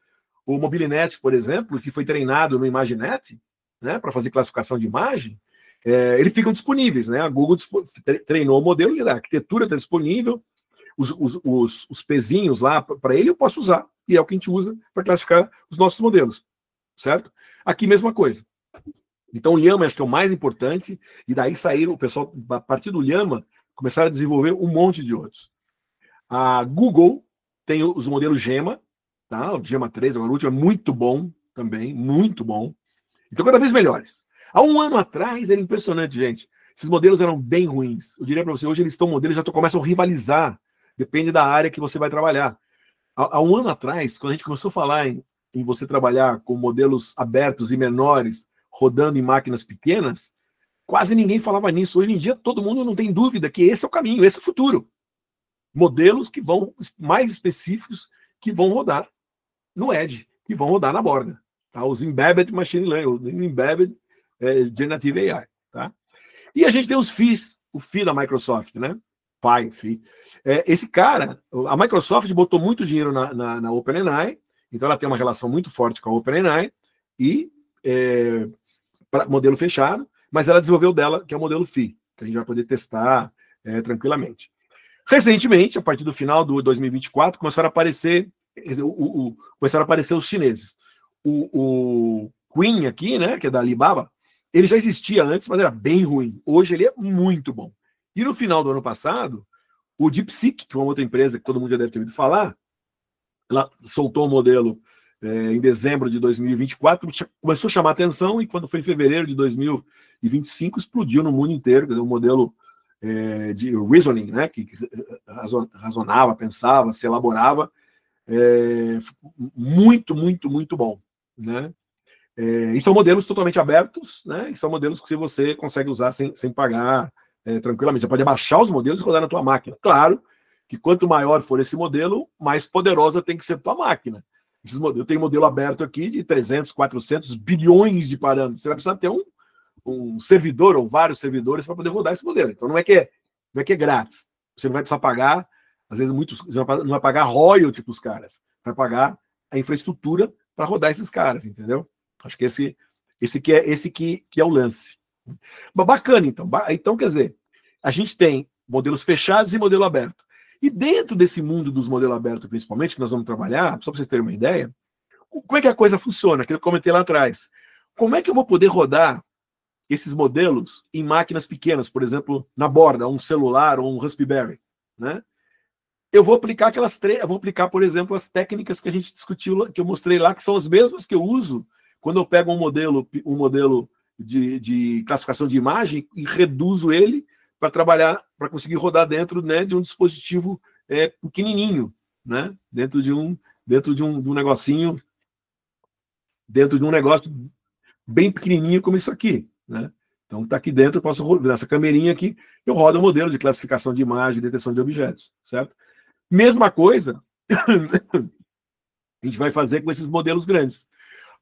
o Mobilinet, por exemplo, que foi treinado no ImageNet, né, para fazer classificação de imagem, eles ficam disponíveis, né? A Google treinou o modelo e a arquitetura está disponível, os pezinhos lá para ele eu posso usar, e é o que a gente usa para classificar os nossos modelos, certo? Aqui mesma coisa. Então o Llama acho que é o mais importante, e daí saíram o pessoal, a partir do Llama, começaram a desenvolver um monte de outros. A Google tem os modelos Gemma, tá? O Gemma 3, agora o último, é muito bom também, muito bom. Então, cada vez melhores. Há um ano atrás era impressionante, gente. Esses modelos eram bem ruins. Eu diria para você, hoje eles estão modelos, já começam a rivalizar. Depende da área que você vai trabalhar. Há um ano atrás, quando a gente começou a falar em você trabalhar com modelos abertos e menores, rodando em máquinas pequenas, quase ninguém falava nisso. Hoje em dia, todo mundo não tem dúvida que esse é o caminho, esse é o futuro. Modelos que vão, mais específicos, que vão rodar no Edge, que vão rodar na borda. Tá? Os Embedded Machine Learning, os Embedded Generative AI. Tá? E a gente tem os FIIs, o FII da Microsoft, né? FII. Esse cara, a Microsoft botou muito dinheiro na OpenAI, então ela tem uma relação muito forte com a OpenAI, e modelo fechado, mas ela desenvolveu dela, que é o modelo FII, que a gente vai poder testar tranquilamente. Recentemente, a partir do final do 2024, começaram a aparecer os chineses. O Queen aqui, né, que é da Alibaba, ele já existia antes, mas era bem ruim. Hoje ele é muito bom. E no final do ano passado, o DeepSeek, que é uma outra empresa que todo mundo já deve ter ouvido falar, ela soltou um modelo em dezembro de 2024, começou a chamar atenção, e quando foi em fevereiro de 2025, explodiu no mundo inteiro. Quer dizer, um modelo de reasoning, né, que razonava, pensava, se elaborava, muito, muito, muito bom, né? E são modelos totalmente abertos, né? E são modelos que você consegue usar sem pagar tranquilamente. Você pode baixar os modelos e rodar na tua máquina. Claro que quanto maior for esse modelo, mais poderosa tem que ser a tua máquina. Eu tenho modelo aberto aqui de 300, 400 bilhões de parâmetros. Você vai precisar ter um servidor ou vários servidores para poder rodar esse modelo. Então não é que é grátis. Você não vai precisar pagar, às vezes você não vai pagar royalty para os caras, vai pagar a infraestrutura para rodar esses caras, entendeu? Acho que esse que é o lance. Mas bacana, então. Então, quer dizer, a gente tem modelos fechados e modelo aberto. E dentro desse mundo dos modelos abertos, principalmente, que nós vamos trabalhar, só para vocês terem uma ideia, como é que a coisa funciona? Que eu comentei lá atrás. Como é que eu vou poder rodar esses modelos em máquinas pequenas, por exemplo, na borda, um celular ou um Raspberry, né? Eu vou aplicar por exemplo, as técnicas que a gente discutiu, que eu mostrei lá, que são as mesmas que eu uso quando eu pego um modelo de classificação de imagem e reduzo ele para trabalhar, para conseguir rodar dentro, né, de um dispositivo pequenininho, né? Dentro de um negocinho, dentro de um negócio bem pequenininho como isso aqui, né? Então está aqui dentro, eu posso rodar nessa camerinha aqui, eu rodo o modelo de classificação de imagem, detecção de objetos, certo? Mesma coisa a gente vai fazer com esses modelos grandes.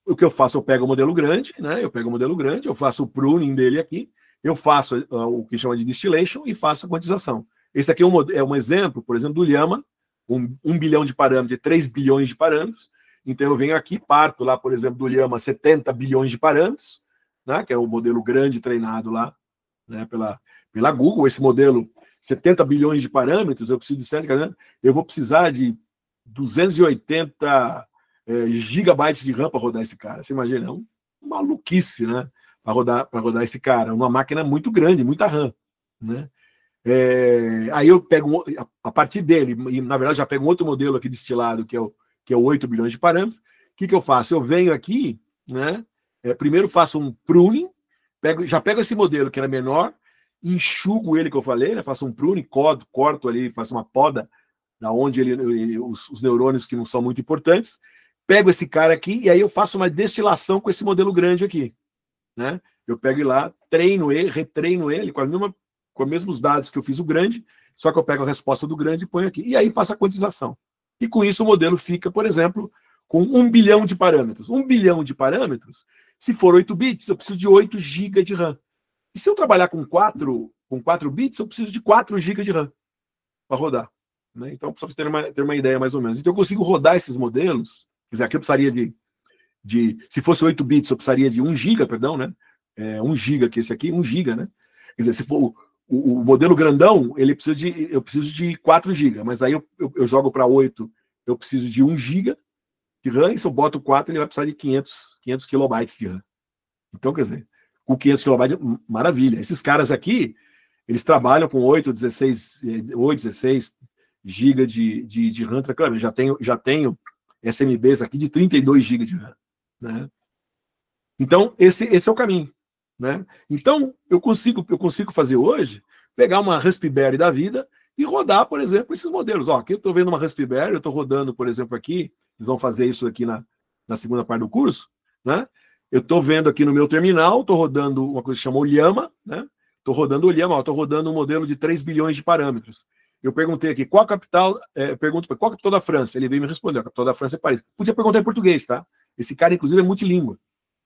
O que eu faço, eu pego o modelo grande, né? Eu faço o pruning dele aqui, eu faço o que chama de distillation e faço a quantização. Esse aqui é um exemplo, por exemplo, do Llama, 1 bilhão de parâmetros, de 3 bilhões de parâmetros. Então eu venho aqui, parto lá, por exemplo, do Llama 70 bilhões de parâmetros, né? Que é o modelo grande treinado lá, né? Pela Google. Esse modelo 70 bilhões de parâmetros, eu preciso de 7, eu vou precisar de 280 gigabytes de RAM para rodar esse cara. Você imagina, é uma maluquice, né? Para rodar esse cara. Uma máquina muito grande, muita RAM, né? Aí eu pego, a partir dele, e na verdade já pego um outro modelo aqui destilado, que é o 8 bilhões de parâmetros. O que eu faço? Eu venho aqui, né? primeiro faço um pruning, já pego esse modelo que era menor, enxugo ele, que eu falei, né? Faço um pruning, corto ali, faço uma poda da onde os neurônios que não são muito importantes, pego esse cara aqui e aí eu faço uma destilação com esse modelo grande aqui, né? Eu pego lá, treino ele, retreino ele com os mesmos dados que eu fiz o grande, só que eu pego a resposta do grande e ponho aqui. E aí faço a quantização. E com isso o modelo fica, por exemplo, com 1 bilhão de parâmetros. 1 bilhão de parâmetros, se for 8 bits, eu preciso de 8 GB de RAM. E se eu trabalhar com 4 bits, eu preciso de 4 GB de RAM para rodar. Né? Então, só para você ter uma ideia mais ou menos. Então, eu consigo rodar esses modelos. Quer dizer, aqui eu precisaria se fosse 8 bits, eu precisaria de 1 GB, perdão, né? 1 GB, que esse aqui, 1 GB, né? Quer dizer, se for o modelo grandão, eu preciso de 4 GB, mas aí eu jogo para 8, eu preciso de 1 GB de RAM, e se eu boto 4, ele vai precisar de 500 kilobytes de RAM. Então, quer dizer, com 500 kilobytes, maravilha. Esses caras aqui, eles trabalham com 8, 16 GB de RAM, tranquilamente. Já tenho SMBs aqui de 32 GB de RAM. Né? Então, esse é o caminho. Né? Então, eu consigo fazer hoje, pegar uma Raspberry da vida e rodar, por exemplo, esses modelos. Ó, aqui eu estou vendo uma Raspberry, eu estou rodando, por exemplo, aqui, eles vão fazer isso aqui na segunda parte do curso, né? Eu estou vendo aqui no meu terminal, estou rodando uma coisa que chama Ulyama, né? Estou rodando Ulyama, estou rodando um modelo de 3 bilhões de parâmetros. Eu perguntei aqui, qual a capital, pergunto, qual a capital da França? Ele veio me responder, a capital da França é Paris. Podia perguntar em português, tá? Esse cara, inclusive, é multilíngua.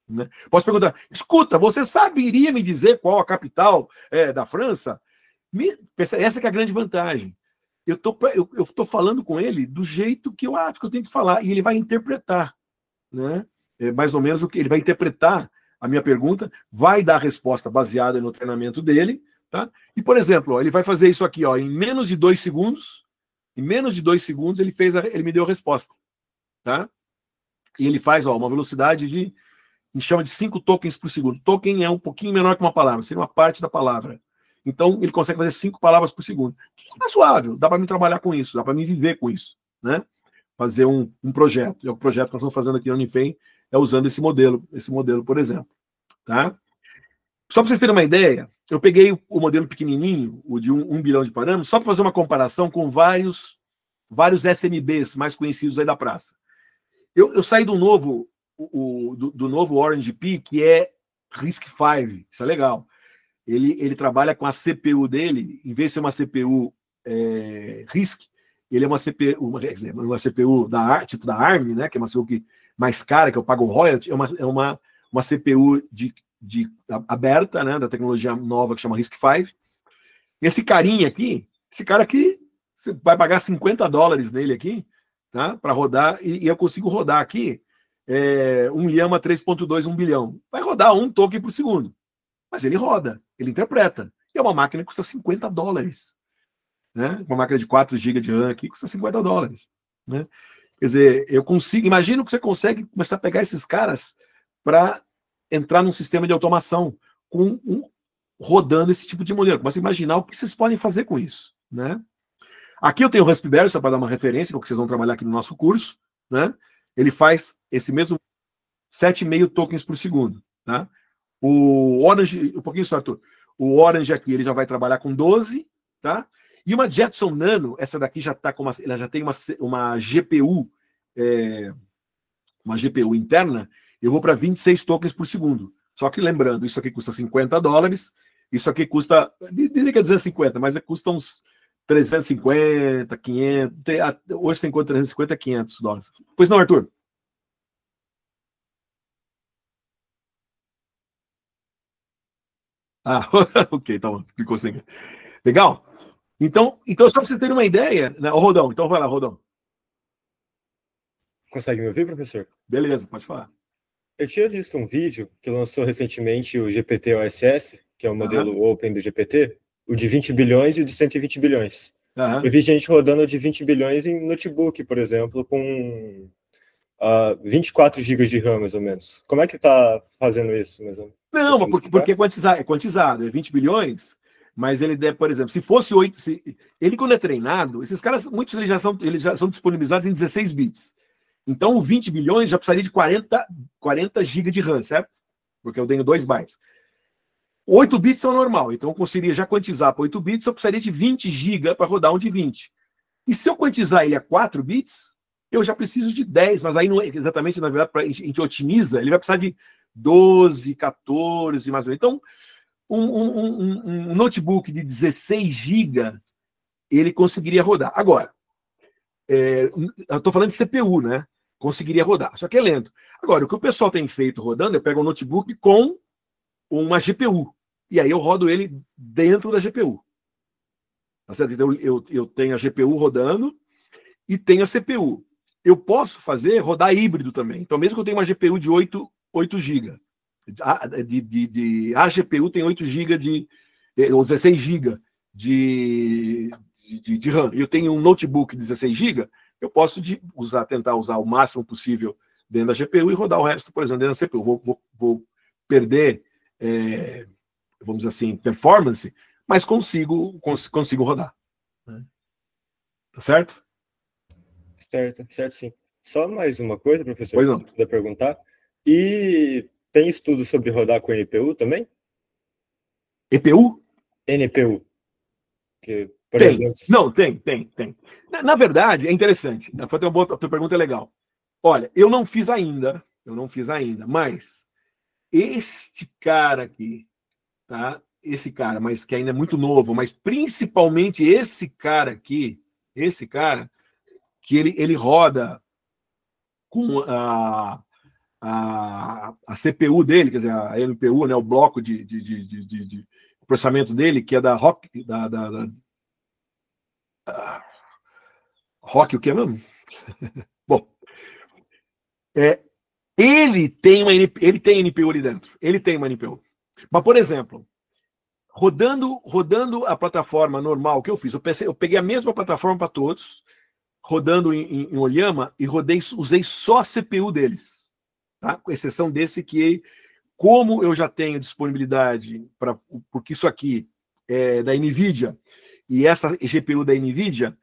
Né? Posso perguntar, escuta, você saberia me dizer qual a capital da França? Essa que é a grande vantagem. Eu estou falando com ele do jeito que eu acho que eu tenho que falar, e ele vai interpretar. Né? Mais ou menos o que ele vai interpretar a minha pergunta, vai dar a resposta baseada no treinamento dele. Tá? E, por exemplo, ele vai fazer isso aqui, ó, em menos de 2 segundos. Em menos de 2 segundos, ele me deu a resposta. Tá? E ele faz uma velocidade de... A gente chama de 5 tokens por segundo. Token é um pouquinho menor que uma palavra, seria uma parte da palavra. Então, ele consegue fazer 5 palavras por segundo. É razoável, dá para mim trabalhar com isso, dá para mim viver com isso. Né? Fazer um projeto. O projeto que nós estamos fazendo aqui na Unifem é usando esse modelo, por exemplo. Tá? Só para vocês terem uma ideia, eu peguei o modelo pequenininho, o de 1 bilhão de parâmetros, só para fazer uma comparação com vários SMBs mais conhecidos aí da praça. Eu saí do novo Orange Pi, que é RISC-V, isso é legal. Ele trabalha com a CPU dele, em vez de ser uma CPU RISC, ele é uma CPU tipo da ARM, né, que é uma CPU mais cara, que eu pago royalty, é uma CPU aberta, né, da tecnologia nova que chama RISC-V. Esse cara aqui, você vai pagar $50 nele aqui, tá, para rodar, e eu consigo rodar aqui um Llama 3.2, 1 bilhão. Vai rodar 1 token por segundo. Mas ele roda, ele interpreta. E é uma máquina que custa $50. Né? Uma máquina de 4 GB de RAM aqui custa $50. Né? Quer dizer, eu consigo... Imagina que você consegue começar a pegar esses caras para entrar num sistema de automação rodando esse tipo de modelo. Começa a imaginar o que vocês podem fazer com isso. Né? Aqui eu tenho o Raspberry, só para dar uma referência, porque vocês vão trabalhar aqui no nosso curso. Né? Ele faz esse mesmo 7,5 tokens por segundo. Tá? O Orange, um pouquinho só, Arthur. O Orange aqui, ele já vai trabalhar com 12, tá? E uma Jetson Nano, essa daqui já tá com ela já tem uma GPU, uma GPU interna, eu vou para 26 tokens por segundo. Só que lembrando, isso aqui custa $50, isso aqui custa, dizem que é 250, mas custa uns 350, 500, hoje tem quanto? 350, $500. Pois não, Arthur? Ah, ok, tá bom, ficou sem. Legal? Então, só para vocês terem uma ideia, né? Ô, Rodão, então vai lá, Rodão. Consegue me ouvir, professor? Beleza, pode falar. Eu tinha visto um vídeo que lançou recentemente o GPT-OSS, que é o modelo Open do GPT, o de 20 bilhões e o de 120 bilhões. Eu vi gente rodando o de 20 bilhões em notebook, por exemplo, com 24 GB de RAM, mais ou menos. Como é que está fazendo isso, mais ou menos? Não, porque é quantizado, é 20 bilhões, mas ele deve, por exemplo, se fosse 8, ele quando é treinado, esses caras, muitos eles já são disponibilizados em 16 bits. Então, o 20 bilhões já precisaria de 40 GB de RAM, certo? porque eu tenho 2 bytes. 8 bits é o normal, então eu conseguiria já quantizar para 8 bits, eu precisaria de 20 GB para rodar um de 20. E se eu quantizar ele a 4 bits, eu já preciso de 10, mas aí não é exatamente, na verdade, a gente otimiza, ele vai precisar de 12, 14, mais ou menos. Então, um notebook de 16 GB, ele conseguiria rodar. Agora, eu estou falando de CPU, né? Conseguiria rodar, só que é lento. Agora, o que o pessoal tem feito rodando, eu pego um notebook com uma GPU, e aí eu rodo ele dentro da GPU. Tá certo? Então, eu tenho a GPU rodando e tenho a CPU. Eu posso rodar híbrido também. Então, mesmo que eu tenha uma GPU de 8 GB, a GPU tem 8 GB ou 16 GB de RAM, e eu tenho um notebook de 16 GB, eu posso tentar usar o máximo possível dentro da GPU e rodar o resto, por exemplo, dentro da CPU. Vou perder, vamos dizer assim, performance, mas consigo rodar. Tá certo? Certo, sim. Só mais uma coisa, professor, Pois não. se puder perguntar. E tem estudo sobre rodar com NPU também? EPU? NPU. Que, por Tem. exemplo... Não, tem. Na verdade, é interessante. A tua pergunta é legal. Olha, eu não fiz ainda, mas este cara aqui, tá? Esse cara, mas que ainda é muito novo, mas principalmente esse cara aqui, que ele roda com a CPU dele, quer dizer, a NPU, né, o bloco de processamento dele, que é da Rock, Rock, o que é mesmo? Bom, ele tem NPU ali dentro. Ele tem uma NPU. Mas, por exemplo, rodando a plataforma normal que eu fiz, eu peguei a mesma plataforma para todos, rodando em Oyama, e usei só a CPU deles. Tá? Com exceção desse que, como eu já tenho disponibilidade, porque isso aqui é da NVIDIA, e essa GPU da NVIDIA,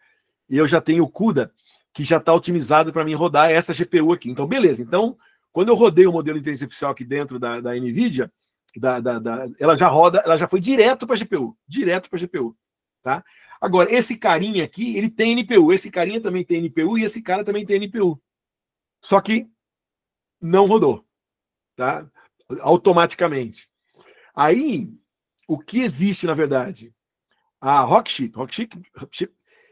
eu já tenho o CUDA, que já está otimizado para mim rodar essa GPU aqui. Então, beleza. Então, quando eu rodei o modelo de inteligência artificial aqui dentro da NVIDIA, ela já foi direto para a GPU. Tá? Agora, esse carinha aqui, ele tem NPU, esse carinha também tem NPU e esse cara também tem NPU. Só que não rodou, tá? Automaticamente. Aí, o que existe, na verdade? A Rockchip,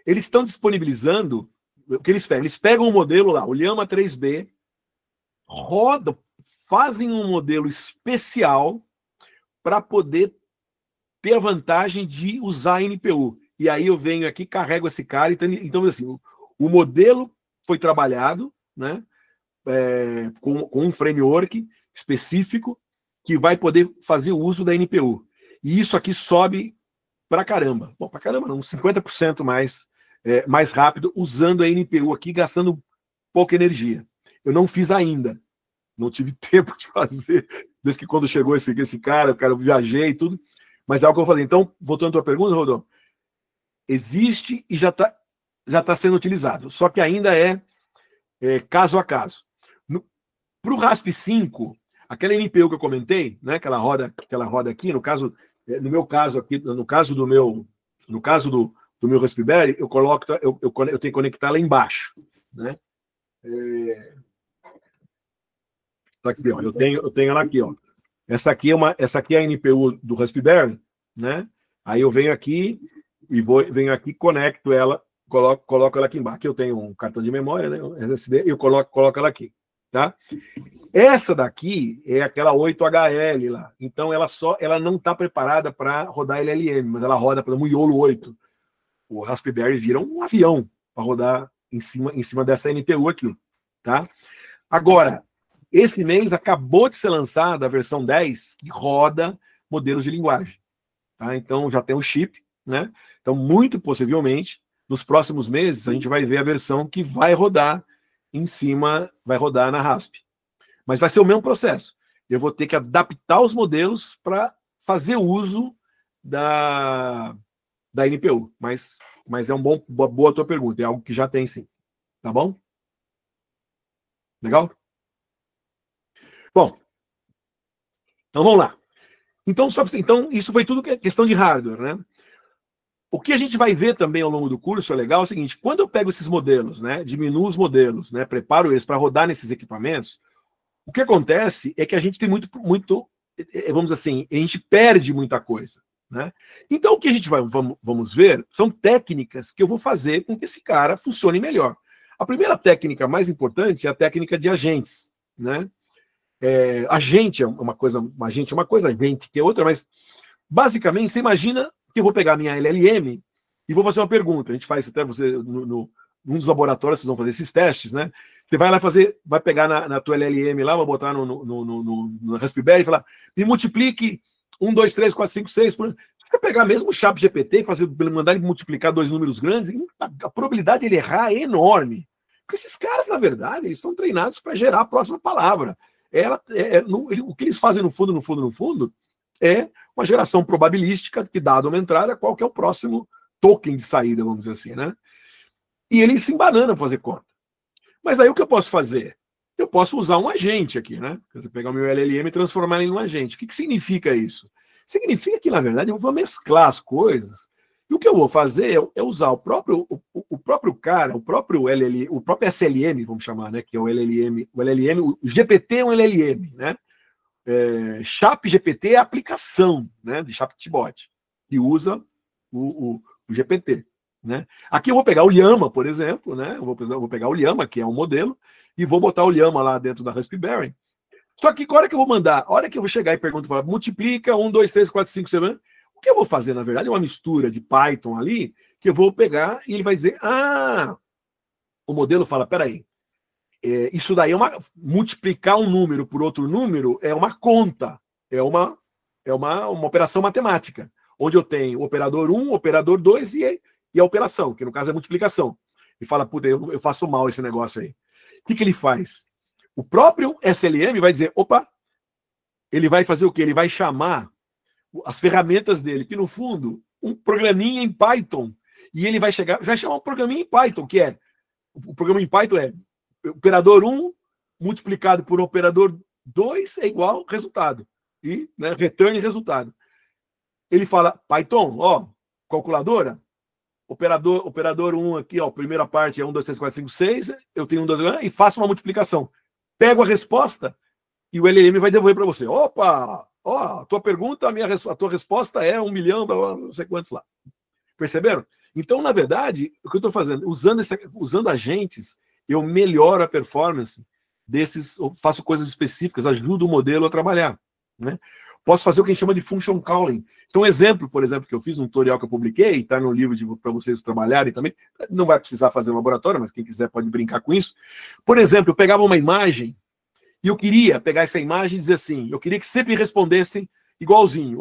eles estão disponibilizando o que eles pegam. Eles pegam um modelo lá, o Llama 3B, rodam, fazem um modelo especial para poder ter a vantagem de usar NPU. E aí eu venho aqui, carrego esse cara. Então assim, o modelo foi trabalhado, né, com um framework específico que vai poder fazer o uso da NPU. E isso aqui sobe para caramba. Bom, para caramba não, 50% mais rápido usando a NPU aqui, gastando pouca energia. Eu não fiz ainda. Não tive tempo de fazer, desde que quando chegou esse cara, eu viajei e tudo. Mas é algo que eu falei. Então, voltando à tua pergunta, Rodolfo, existe e já tá sendo utilizado. Só que ainda é caso a caso. Para o RASP-5, aquela NPU que eu comentei, né, que ela roda aqui, no meu caso aqui, no caso do meu Raspberry, eu tenho que conectar lá embaixo, né? Tá aqui, ó, eu tenho ela aqui, ó. Essa aqui é a NPU do Raspberry, né? Aí eu venho aqui e venho aqui, conecto ela, coloco ela aqui embaixo. Aqui eu tenho um cartão de memória, né? SSD, eu coloco ela aqui, tá? Essa daqui é aquela 8HL lá. Então ela não está preparada para rodar LLM, mas ela roda, por exemplo, o YOLO 8. O Raspberry vira um avião para rodar em cima dessa NPU aqui, tá? Agora, esse mês acabou de ser lançada a versão 10 que roda modelos de linguagem, tá? Então já tem o chip, né? Então, muito possivelmente, nos próximos meses, a gente vai ver a versão que vai rodar na RASP. Mas vai ser o mesmo processo. Eu vou ter que adaptar os modelos para fazer uso da NPU. Mas é boa a tua pergunta. É algo que já tem, sim. Tá bom? Legal? Bom, Então, vamos lá. Então, isso foi tudo questão de hardware, né? O que a gente vai ver também ao longo do curso é legal é o seguinte: quando eu pego esses modelos, né, diminuo os modelos, né, preparo eles para rodar nesses equipamentos, o que acontece é que a gente tem muito, vamos dizer assim, a gente perde muita coisa, né? Então, o que a gente vamos ver são técnicas que eu vou fazer com que esse cara funcione melhor. A primeira técnica mais importante é a técnica de agentes, né? Agente é uma coisa, agente que é outra, mas basicamente você imagina que eu vou pegar a minha LLM e vou fazer uma pergunta. A gente faz até você num dos laboratórios, vocês vão fazer esses testes, né? Você vai lá vai pegar na tua LLM lá, vai botar no Raspberry e falar: me multiplique 1, 2, 3, 4, 5, 6. Se você pegar mesmo o ChatGPT e mandar ele multiplicar 2 números grandes, a probabilidade de ele errar é enorme. Porque esses caras, na verdade, eles são treinados para gerar a próxima palavra. O que eles fazem no fundo, é uma geração probabilística que, dada uma entrada, qual que é o próximo token de saída, vamos dizer assim, né? E ele se embanana para fazer conta. Mas aí o que eu posso fazer? Eu posso usar um agente aqui, né? Quer dizer, pegar o meu LLM e transformar ele em um agente. O que significa isso? Significa que, na verdade, eu vou mesclar as coisas. E o que eu vou fazer é usar o próprio cara, o próprio SLM, vamos chamar, né? Que é o LLM. O GPT é um LLM, né? ChatGPT é a aplicação, né, de chatbot que usa o GPT, né? Aqui eu vou pegar o Llama, por exemplo, né? Eu vou pegar o Llama, que é um modelo, e vou botar o Llama lá dentro da Raspberry. Só que a hora que eu vou mandar, a hora que eu vou chegar e pergunto, multiplica 1, 2, 3, 4, 5, 6, o que eu vou fazer, na verdade, é uma mistura de Python ali, que eu vou pegar e ele vai dizer: o modelo fala, peraí, isso daí multiplicar um número por outro número é uma conta, é uma operação matemática, onde eu tenho o operador 1, o operador 2 e a operação, que no caso é multiplicação. E fala: puta, eu faço mal esse negócio aí. O que ele faz? O próprio SLM vai dizer: opa, ele vai fazer o quê? Ele vai chamar as ferramentas dele, que no fundo, um programinha em Python, e ele vai chamar um programinha em Python, que o programa em Python é operador 1 multiplicado por operador 2 é igual resultado. E, né, return resultado. Ele fala: Python, calculadora, operador 1 aqui, primeira parte é 1, 2, 3, 4, 5, 6, eu tenho 1, 2, 3, e faço uma multiplicação. Pego a resposta e o LLM vai devolver para você. Opa! A tua pergunta, a tua resposta é 1 milhão, não sei quantos lá. Perceberam? Então, na verdade, o que eu estou fazendo? Usando agentes, eu melhoro a performance desses, eu faço coisas específicas, ajudo o modelo a trabalhar, né? Posso fazer o que a gente chama de function calling. Então, um exemplo, por exemplo, que eu fiz, um tutorial que eu publiquei, está no livro para vocês trabalharem também, não vai precisar fazer no laboratório, mas quem quiser pode brincar com isso. Por exemplo, eu pegava uma imagem e eu queria pegar essa imagem e dizer assim, eu queria que sempre respondessem igualzinho.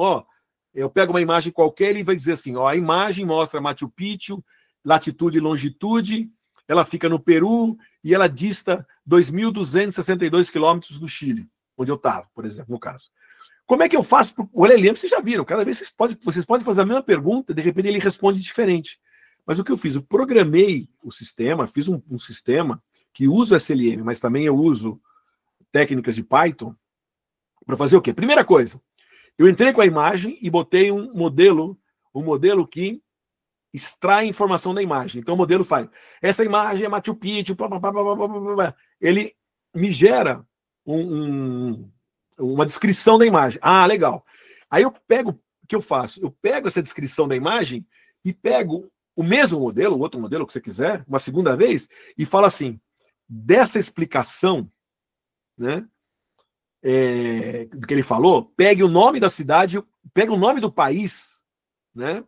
Eu pego uma imagem qualquer e ele vai dizer assim, a imagem mostra Machu Picchu, latitude e longitude, ela fica no Peru e ela dista 2.262 quilômetros do Chile, onde eu estava, por exemplo, no caso. Como é que eu faço? O LLM, vocês já viram, cada vez vocês podem fazer a mesma pergunta, de repente ele responde diferente. Mas o que eu fiz? Eu programei o sistema, fiz um sistema que usa o SLM, mas também eu uso técnicas de Python para fazer o quê? Primeira coisa, eu entrei com a imagem e botei um modelo que extrai informação da imagem. Então o modelo faz, essa imagem é Machu Picchu, ele me gera uma descrição da imagem. Legal. Aí o que eu faço? Eu pego essa descrição da imagem e pego o mesmo modelo, o outro modelo que você quiser, uma segunda vez, e falo assim, dessa explicação, né, do que ele falou, pegue o nome da cidade, pegue o nome do país, né,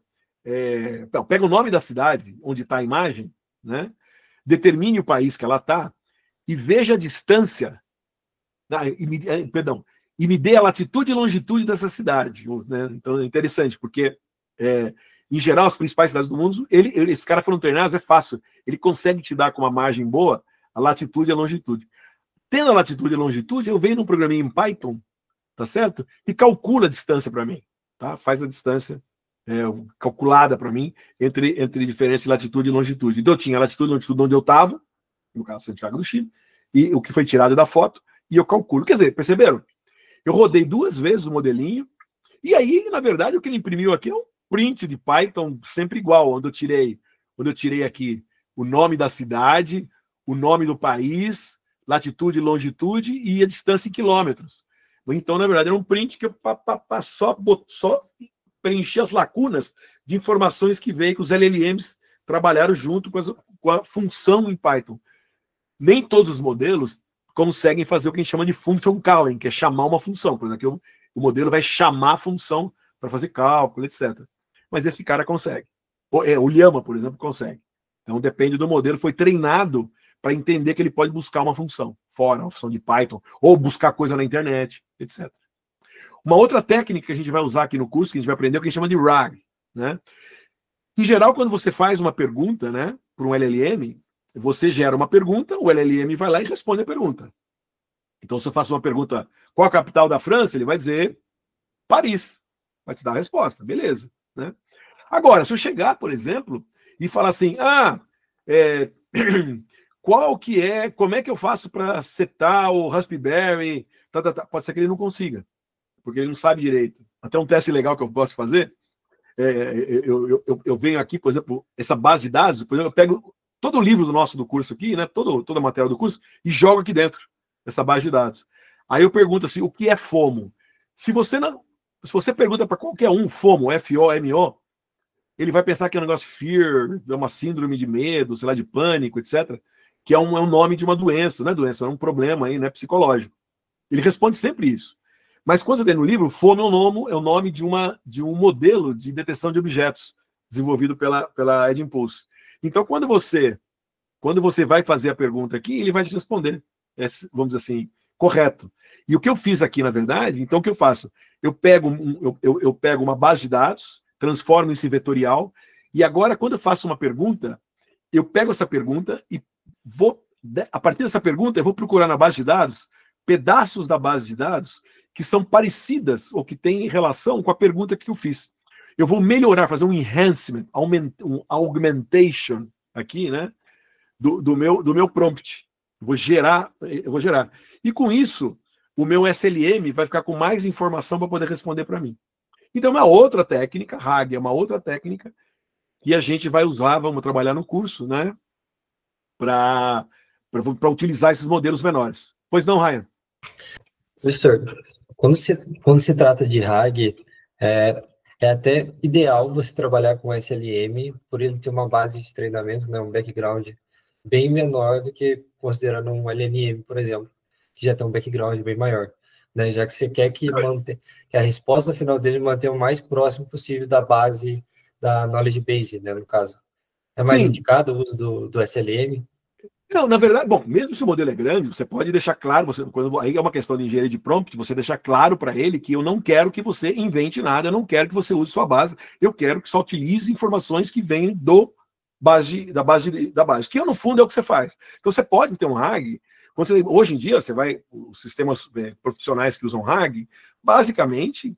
pega o nome da cidade onde está a imagem, né, determine o país que ela está e veja a distância, e me dê a latitude e longitude dessa cidade, né? Então é interessante, porque em geral as principais cidades do mundo, esses caras foram treinados, é fácil, ele consegue te dar com uma margem boa a latitude e a longitude. Tendo a latitude e a longitude, eu venho num programinha em Python, tá certo? E calcula a distância para mim, tá? Faz a distância calculada para mim entre diferença de latitude e longitude. Então eu tinha a latitude e longitude onde eu estava, no caso Santiago do Chile, e o que foi tirado da foto, e eu calculo. Quer dizer, perceberam? Eu rodei 2 vezes o modelinho, e aí, na verdade, o que ele imprimiu aqui é um print de Python sempre igual, onde eu tirei aqui o nome da cidade, o nome do país, latitude, longitude e a distância em quilômetros. Então, na verdade, era um print que eu só preenchi as lacunas de informações que veio, que os LLMs trabalharam junto com a função em Python. Nem todos os modelos conseguem fazer o que a gente chama de function calling, que é chamar uma função. Por exemplo, o modelo vai chamar a função para fazer cálculo, etc. Mas esse cara consegue. O Llama, por exemplo, consegue. Então, depende do modelo. Foi treinado para entender que ele pode buscar uma função fora, uma função de Python, ou buscar coisa na internet, etc. Uma outra técnica que a gente vai usar aqui no curso, que a gente vai aprender, é o que a gente chama de RAG. Né? Em geral, quando você faz uma pergunta, né, para um LLM, você gera uma pergunta, o LLM vai lá e responde a pergunta. Então, se eu faço uma pergunta, qual a capital da França? Ele vai dizer Paris. Vai te dar a resposta, beleza. Né? Agora, se eu chegar, por exemplo, e falar assim, como é que eu faço para setar o Raspberry? Pode ser que ele não consiga, porque ele não sabe direito. Até um teste legal que eu posso fazer, eu venho aqui, por exemplo, essa base de dados, por exemplo, eu pego todo o livro do curso aqui, né, toda a matéria do curso, e jogo aqui dentro dessa base de dados. Aí eu pergunto assim, o que é FOMO? Se você pergunta para qualquer um, FOMO, F-O-M-O, ele vai pensar que é um negócio fear, é uma síndrome de medo, sei lá, de pânico, etc., que é um nome de uma doença, não é doença, é um problema aí, né, psicológico. Ele responde sempre isso. Mas quando você tem no livro, FOMO é o nome de um modelo de detecção de objetos desenvolvido pela Edimpulse. Então, quando você vai fazer a pergunta aqui, ele vai te responder, vamos dizer assim, correto. E o que eu fiz aqui, na verdade, então o que eu faço? Eu pego uma base de dados, transformo isso em vetorial, e agora, quando eu faço uma pergunta, eu pego essa pergunta e a partir dessa pergunta, eu vou procurar na base de dados pedaços da base de dados que são parecidas ou que têm relação com a pergunta que eu fiz. Eu vou melhorar, fazer um enhancement, um augmentation aqui, né, do meu prompt. Eu vou gerar. E com isso, o meu SLM vai ficar com mais informação para poder responder para mim. Então, uma outra técnica, RAG é uma outra técnica que a gente vai usar, vamos trabalhar no curso, né, para utilizar esses modelos menores. Pois não, Ryan? Professor, quando se trata de RAG, é até ideal você trabalhar com SLM, por ele ter uma base de treinamento, né, um background bem menor do que considerando um LLM, por exemplo, que já tem um background bem maior, né, já que você quer que a resposta final dele mantenha o mais próximo possível da base da knowledge base, né, no caso. É mais indicado o uso do SLM? Não, na verdade, bom, mesmo se o modelo é grande, você pode deixar claro, aí é uma questão de engenharia de prompt, você deixar claro para ele que eu não quero que você invente nada, eu não quero que você use sua base, eu quero que só utilize informações que vêm da base, que no fundo é o que você faz. Então você pode ter um RAG, hoje em dia os sistemas profissionais que usam RAG, basicamente,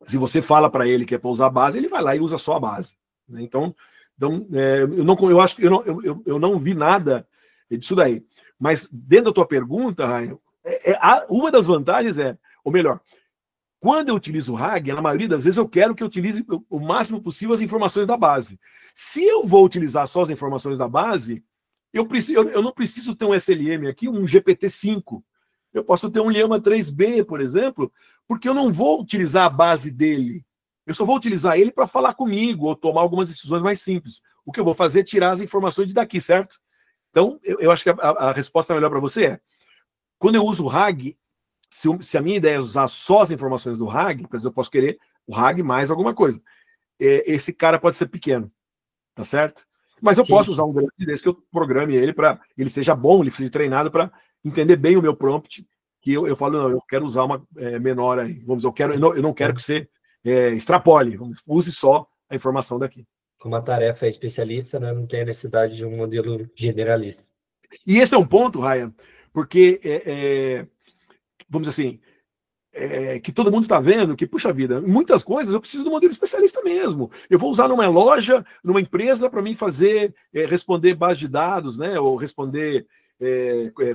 se você fala para ele que é para usar a base, ele vai lá e usa só a base. Né? Então, eu não vi nada disso daí. Mas dentro da tua pergunta, Ryan, uma das vantagens ou melhor, quando eu utilizo o RAG, na maioria das vezes eu quero que eu utilize o máximo possível as informações da base. Se eu vou utilizar só as informações da base, eu não preciso ter um SLM aqui, um GPT-5. Eu posso ter um Llama 3B, por exemplo, porque eu não vou utilizar a base dele. Eu só vou utilizar ele para falar comigo ou tomar algumas decisões mais simples. O que eu vou fazer é tirar as informações daqui, certo? Então, eu acho que a resposta melhor para você é, quando eu uso o RAG, se a minha ideia é usar só as informações do RAG, por exemplo, eu posso querer o RAG mais alguma coisa. Esse cara pode ser pequeno, tá certo? Mas eu posso usar um grande desse que eu programe ele para ele seja bom, ele seja treinado para entender bem o meu prompt, que eu falo, não, eu quero usar uma menor aí. Vamos dizer, eu não quero que você extrapole, use só a informação daqui. Como a tarefa é especialista, né, não tem a necessidade de um modelo generalista. E esse é um ponto, Ryan, porque, vamos dizer assim, que todo mundo está vendo que, puxa vida, muitas coisas eu preciso do modelo especialista mesmo. Eu vou usar numa loja, numa empresa, para mim responder base de dados, né, ou responder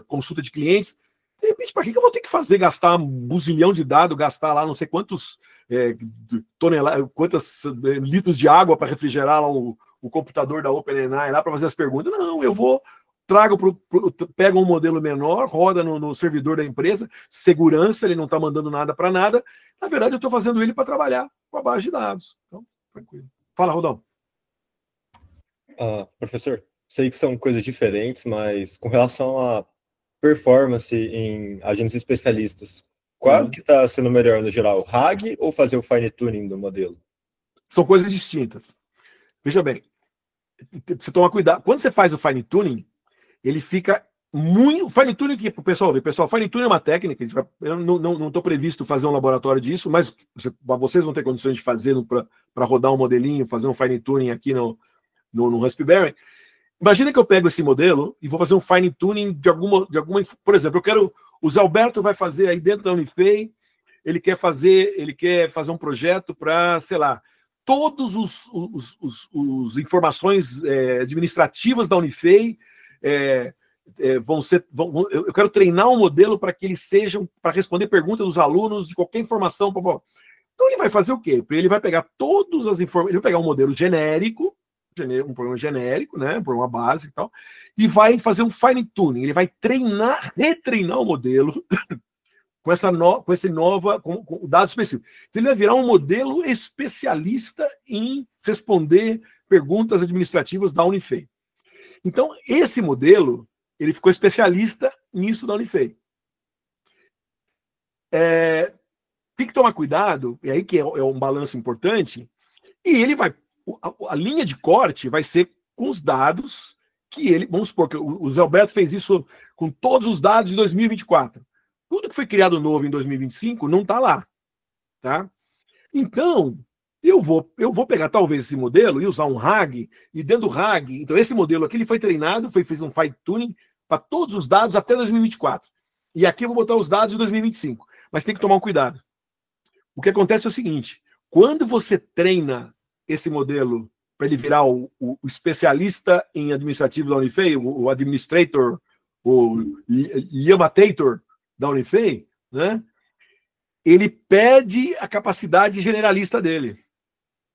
consulta de clientes. De repente, para que eu vou ter que gastar um buzilhão de dados, gastar lá não sei quantos toneladas, quantos litros de água para refrigerar lá o computador da OpenAI lá para fazer as perguntas? Não, eu vou, pego um modelo menor, roda no servidor da empresa, segurança, ele não está mandando nada para nada. Na verdade, eu estou fazendo ele para trabalhar com a base de dados. Então, tranquilo. Fala, Rodão. Professor, sei que são coisas diferentes, mas com relação a performance em agentes especialistas, qual que está sendo melhor no geral, o RAG ou fazer o fine tuning do modelo? São coisas distintas. Veja bem, você toma cuidado. Quando você faz o fine tuning, ele fica muito... Fine tuning, que o pessoal vê, fine tuning é uma técnica, eu não estou previsto fazer um laboratório disso, mas vocês vão ter condições de fazer para rodar um modelinho, fazer um fine tuning aqui no Raspberry. Imagina que eu pego esse modelo e vou fazer um fine tuning de alguma... Por exemplo, o Zé Alberto vai fazer aí dentro da Unifei, ele quer fazer um projeto para, sei lá, todos os informações administrativas da Unifei eu quero treinar um modelo para que eles sejam, para responder perguntas dos alunos de qualquer informação. Então ele vai fazer o quê? Ele vai pegar todas as informações, ele vai pegar um modelo genérico, um programa genérico, né, por uma base e tal, e vai fazer um fine tuning. Ele vai retreinar o modelo com com dado específico. Então ele vai virar um modelo especialista em responder perguntas administrativas da Unifei. Então esse modelo, ele ficou especialista nisso da Unifei. Tem que tomar cuidado, e aí que é um balanço importante, e ele vai... A linha de corte vai ser com os dados que ele... Vamos supor que o Zé Alberto fez isso com todos os dados de 2024. Tudo que foi criado novo em 2025 não está lá. Tá? Então, eu vou pegar talvez esse modelo e usar um RAG, e dentro do RAG... Então, esse modelo aqui ele foi treinado, fez um fine tuning para todos os dados até 2024. E aqui eu vou botar os dados de 2025. Mas tem que tomar um cuidado. O que acontece é o seguinte: quando você treina esse modelo para ele virar o especialista em administrativo da Unifei, o administrator, o yamatator da Unifei, né? Ele perde a capacidade generalista dele.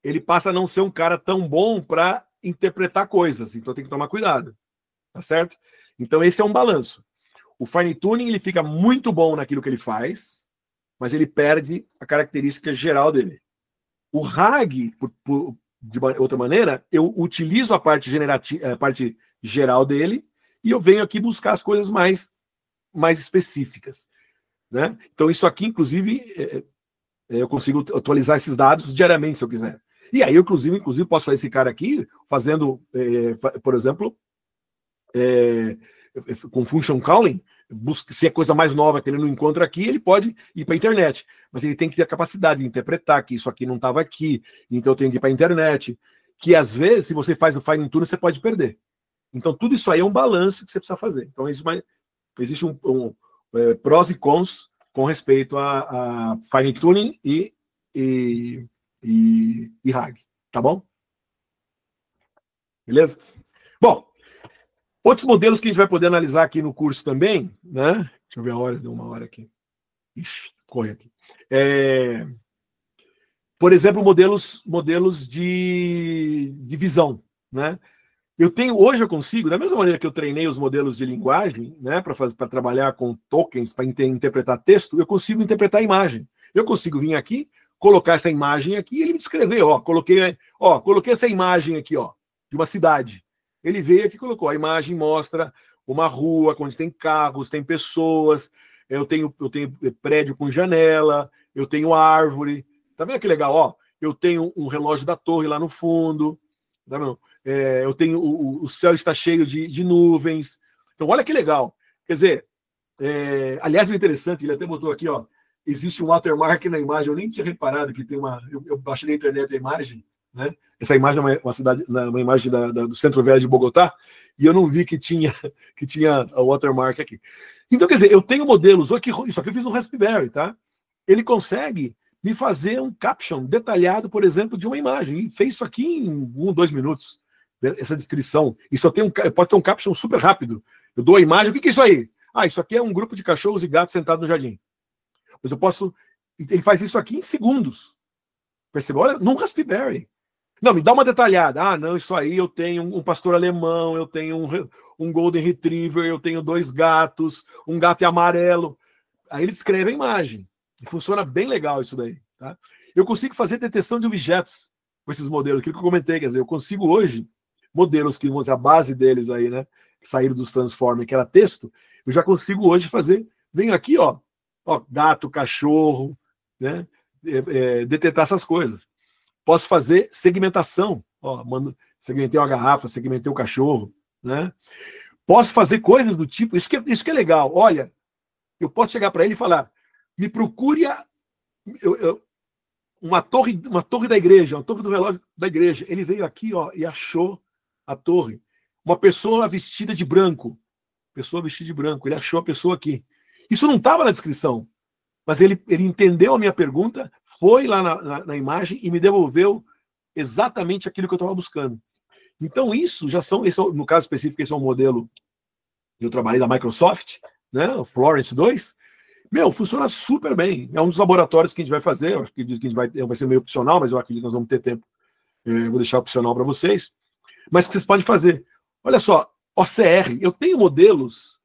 Ele passa a não ser um cara tão bom para interpretar coisas. Então tem que tomar cuidado. Tá certo? Então esse é um balanço. O fine tuning ele fica muito bom naquilo que ele faz, mas ele perde a característica geral dele. O RAG, de outra maneira, eu utilizo a parte geral dele e eu venho aqui buscar as coisas mais específicas. Né? Então, isso aqui, inclusive, eu consigo atualizar esses dados diariamente, se eu quiser. E aí, eu, inclusive posso fazer esse cara aqui fazendo, por exemplo, com function calling, se é coisa mais nova que ele não encontra aqui, ele pode ir para a internet. Mas ele tem que ter a capacidade de interpretar que isso aqui não estava aqui, então eu tenho que ir para a internet. Que às vezes, se você faz o fine tuning, você pode perder. Então, tudo isso aí é um balanço que você precisa fazer. Então, existe prós e cons com respeito a fine tuning e RAG. Tá bom? Beleza? Bom, outros modelos que a gente vai poder analisar aqui no curso também, né? Deixa eu ver a hora, deu uma hora aqui. Ixi, corre aqui. Por exemplo, modelos de visão, né? Hoje eu consigo, da mesma maneira que eu treinei os modelos de linguagem, né, para trabalhar com tokens, para interpretar texto, eu consigo interpretar a imagem. Eu consigo vir aqui, colocar essa imagem aqui e ele me descrever, coloquei essa imagem aqui, de uma cidade. Ele veio aqui e colocou, a imagem mostra uma rua onde tem carros, tem pessoas, eu tenho prédio com janela, eu tenho árvore. Tá vendo que legal? Eu tenho um relógio da torre lá no fundo, tá vendo? Eu tenho o céu está cheio de nuvens. Então, olha que legal. Quer dizer, aliás, é interessante, ele até botou aqui, existe um watermark na imagem, eu nem tinha reparado que tem eu baixei na internet a imagem, né? Essa imagem é uma imagem do Centro Velho de Bogotá, e eu não vi que tinha o watermark aqui. Então, quer dizer, eu tenho modelos, isso aqui eu fiz no Raspberry, tá? Ele consegue me fazer um caption detalhado, por exemplo, de uma imagem, e fez isso aqui em 1, 2 minutos, essa descrição. E pode ter um caption super rápido. Eu dou a imagem, o que é isso aí? Ah, isso aqui é um grupo de cachorros e gatos sentados no jardim. Mas eu posso... Ele faz isso aqui em segundos. Percebeu? Olha, num Raspberry. Não, me dá uma detalhada. Ah, não, isso aí eu tenho um pastor alemão, eu tenho um Golden Retriever, eu tenho 2 gatos, um gato é amarelo. Aí ele escreve a imagem. E funciona bem legal isso daí. Tá? Eu consigo fazer detecção de objetos com esses modelos, aquilo que eu comentei. Quer dizer, eu consigo hoje, modelos que vão ser a base deles aí, né? Que saíram dos Transformers, que era texto, eu já consigo hoje fazer. Venho aqui, ó gato, cachorro, né? Detectar essas coisas. Posso fazer segmentação. Ó, segmentei uma garrafa, segmentei o cachorro, né? Posso fazer coisas do tipo. Isso que é legal. Olha, eu posso chegar para ele e falar: me procure uma torre da igreja, uma torre do relógio da igreja. Ele veio aqui, ó, e achou a torre. Uma pessoa vestida de branco. Pessoa vestida de branco. Ele achou a pessoa aqui. Isso não estava na descrição, mas ele entendeu a minha pergunta, foi lá na imagem e me devolveu exatamente aquilo que eu estava buscando. Então, isso já são, no caso específico, esse é um modelo que eu trabalhei da Microsoft, né, o Florence 2. Meu, funciona super bem. É um dos laboratórios que a gente vai fazer. Eu acredito que vai ser meio opcional, mas eu acredito que nós vamos ter tempo. Eu vou deixar opcional para vocês. Mas que vocês podem fazer. Olha só, OCR. Eu tenho modelos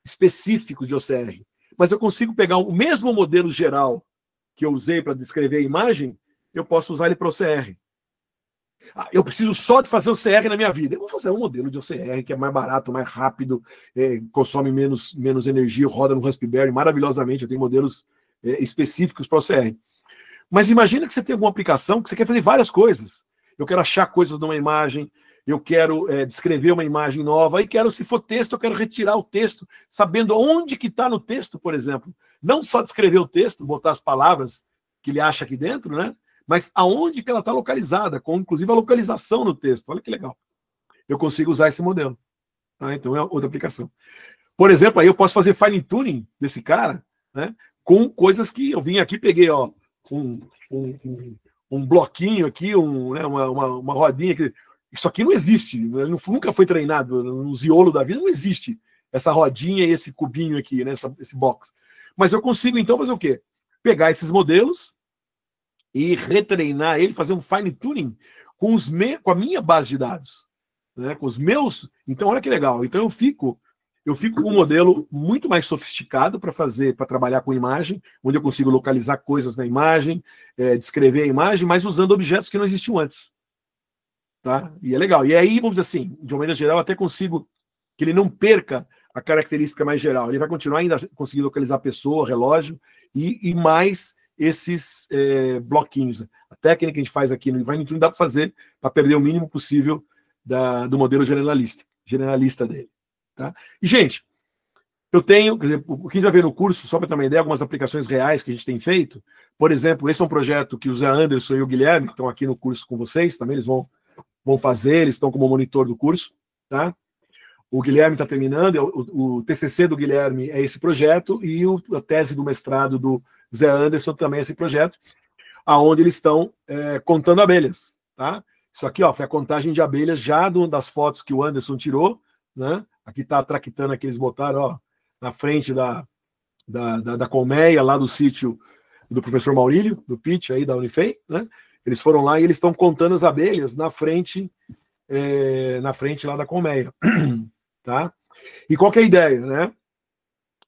específicos de OCR, mas eu consigo pegar o mesmo modelo geral que eu usei para descrever a imagem, eu posso usar ele para OCR. Ah, eu preciso só de fazer OCR na minha vida. Eu vou fazer um modelo de OCR que é mais barato, mais rápido, consome menos energia, roda no Raspberry maravilhosamente. Eu tenho modelos específicos para OCR. Mas imagina que você tem alguma aplicação que você quer fazer várias coisas. Eu quero achar coisas numa imagem, eu quero descrever uma imagem nova, e quero, se for texto, eu quero retirar o texto, sabendo onde que está no texto, por exemplo. Não só descrever o texto, botar as palavras que ele acha aqui dentro, né? Mas aonde que ela está localizada, com inclusive a localização no texto. Olha que legal. Eu consigo usar esse modelo. Tá? Então é outra aplicação. Por exemplo, aí eu posso fazer fine tuning desse cara, né? Com coisas que eu vim aqui, peguei ó, um bloquinho aqui, né, uma rodinha aqui. Isso aqui não existe, nunca foi treinado, no Ziolo da vida não existe essa rodinha e esse cubinho aqui, né, esse box. Mas eu consigo, então, fazer o quê? Pegar esses modelos e retreinar ele, fazer um fine-tuning com a minha base de dados, né, com os meus... Então, olha que legal. Então, eu fico com um modelo muito mais sofisticado para trabalhar com imagem, onde eu consigo localizar coisas na imagem, descrever a imagem, mas usando objetos que não existiam antes. Tá? E é legal. E aí, vamos dizer assim, de uma maneira geral, eu até consigo que ele não perca a característica mais geral. Ele vai continuar ainda conseguir localizar a pessoa, relógio, e mais esses bloquinhos. A técnica que a gente faz aqui no Fine Tuning dá para fazer para perder o mínimo possível do modelo generalista dele. Tá? E, gente, eu tenho, quer dizer, o que a gente vai ver no curso, só para ter uma ideia, algumas aplicações reais que a gente tem feito. Por exemplo, esse é um projeto que o Zé Anderson e o Guilherme, que estão aqui no curso com vocês, também eles vão fazer, eles estão como monitor do curso, tá? O Guilherme está terminando, o TCC do Guilherme é esse projeto, e a tese do mestrado do Zé Anderson também é esse projeto, aonde eles estão contando abelhas, tá? Isso aqui, ó, foi a contagem de abelhas já das fotos que o Anderson tirou, né? Aqui está a traquitana que eles botaram, ó, na frente da colmeia, lá do sítio do professor Maurílio, do PIT aí da Unifei, né? Eles foram lá e eles estão contando as abelhas na frente lá da colmeia. Tá? E qual que é a ideia, né?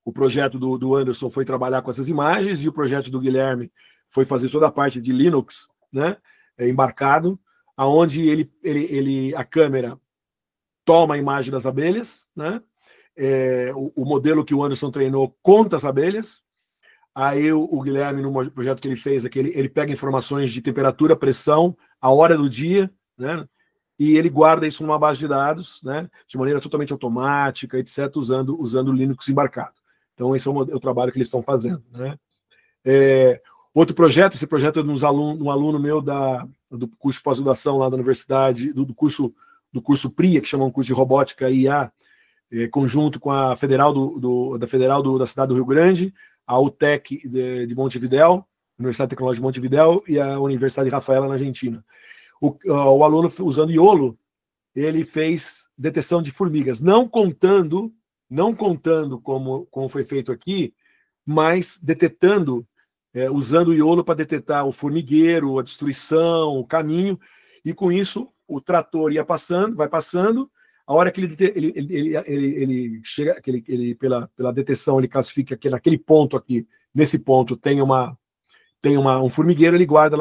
O projeto do Anderson foi trabalhar com essas imagens e o projeto do Guilherme foi fazer toda a parte de Linux, né? Embarcado, aonde a câmera toma a imagem das abelhas, né? O modelo que o Anderson treinou conta as abelhas. Aí o Guilherme, no projeto que ele fez, ele pega informações de temperatura, pressão, a hora do dia, né? E ele guarda isso numa base de dados, né? De maneira totalmente automática, etc., usando o Linux embarcado. Então, esse é o trabalho que eles estão fazendo, né? Outro projeto, esse projeto é de um aluno meu do curso de pós-graduação lá da universidade, do curso PRIA, que chama um curso de robótica e IA, conjunto com a Federal da cidade do Rio Grande, a UTEC de Montevidéu, Universidade Tecnológica de Montevidéu, e a Universidade de Rafaela, na Argentina. O aluno, usando Iolo, ele fez detecção de formigas, não contando não contando como foi feito aqui, mas detetando, usando o Iolo para detetar o formigueiro, a destruição, o caminho, e com isso o trator ia passando, vai passando, a hora que ele chega, pela deteção, ele classifica que naquele ponto aqui, nesse ponto tem um formigueiro, ele guarda,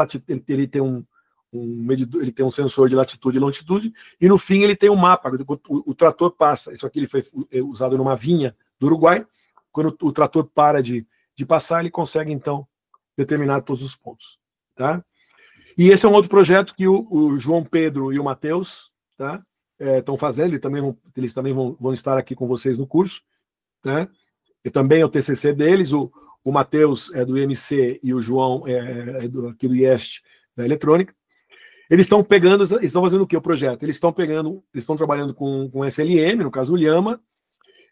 ele tem um medidor, ele tem um sensor de latitude e longitude, e no fim ele tem um mapa, o trator passa, isso aqui ele foi usado numa vinha do Uruguai, quando o trator para de passar, ele consegue então determinar todos os pontos, tá? E esse é um outro projeto que o João Pedro e o Matheus, tá, estão fazendo, eles também vão estar aqui com vocês no curso, né? E também é o TCC deles, o Matheus é do IMC e o João aqui do IEST, da eletrônica. Eles estão fazendo o que o projeto? Eles estão trabalhando com SLM, no caso o Llama,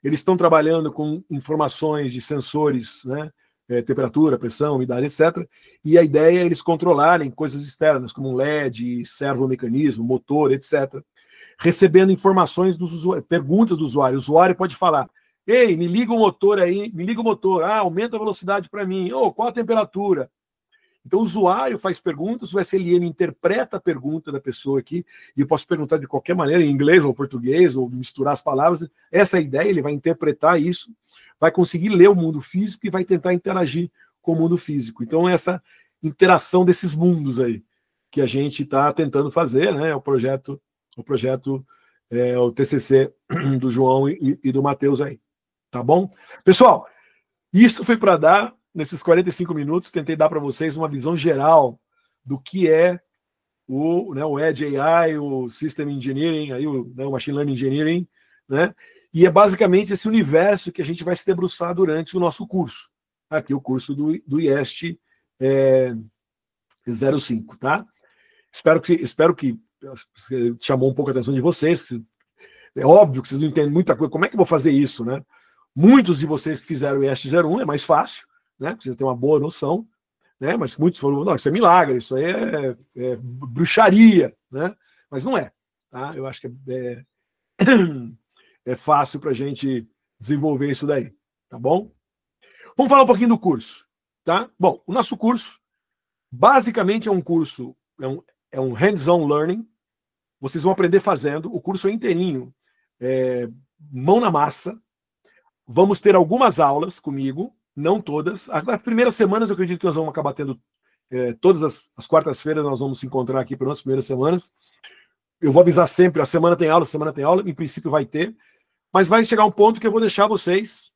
eles estão trabalhando com informações de sensores, né, temperatura, pressão, umidade, etc. E a ideia é eles controlarem coisas externas, como um LED, servomecanismo, motor, etc. Recebendo informações dos usuários, perguntas do usuário. O usuário pode falar: ei, me liga o motor aí, aumenta a velocidade para mim, qual a temperatura? Então o usuário faz perguntas, o SLM interpreta a pergunta da pessoa aqui, e eu posso perguntar de qualquer maneira, em inglês ou português, ou misturar as palavras. Essa é a ideia, ele vai interpretar isso, vai conseguir ler o mundo físico e vai tentar interagir com o mundo físico. Então essa interação desses mundos aí, que a gente está tentando fazer, né? O projeto, o TCC do João e do Matheus aí, tá bom? Pessoal, isso foi para dar, nesses 45 minutos, tentei dar para vocês uma visão geral do que é o Edge AI, o System Engineering, aí o Machine Learning Engineering, né? E é basicamente esse universo que a gente vai se debruçar durante o nosso curso. Aqui o curso do IEST 05, tá? Espero que chamou um pouco a atenção de vocês. É óbvio que vocês não entendem muita coisa. Como é que eu vou fazer isso, né? Muitos de vocês que fizeram o IEST 01 é mais fácil, né? Vocês têm uma boa noção, né? Mas muitos falaram: não, isso é milagre, isso aí é bruxaria, né? Mas não é, tá? Eu acho que é fácil para a gente desenvolver isso daí, tá bom? Vamos falar um pouquinho do curso, tá? Bom, o nosso curso basicamente é um curso, é um hands-on learning. Vocês vão aprender fazendo. O curso é inteirinho, mão na massa. Vamos ter algumas aulas comigo, não todas. As primeiras semanas eu acredito que nós vamos acabar tendo, todas as quartas-feiras nós vamos se encontrar aqui para as primeiras semanas. Eu vou avisar sempre, a semana tem aula, em princípio vai ter, mas vai chegar um ponto que eu vou deixar vocês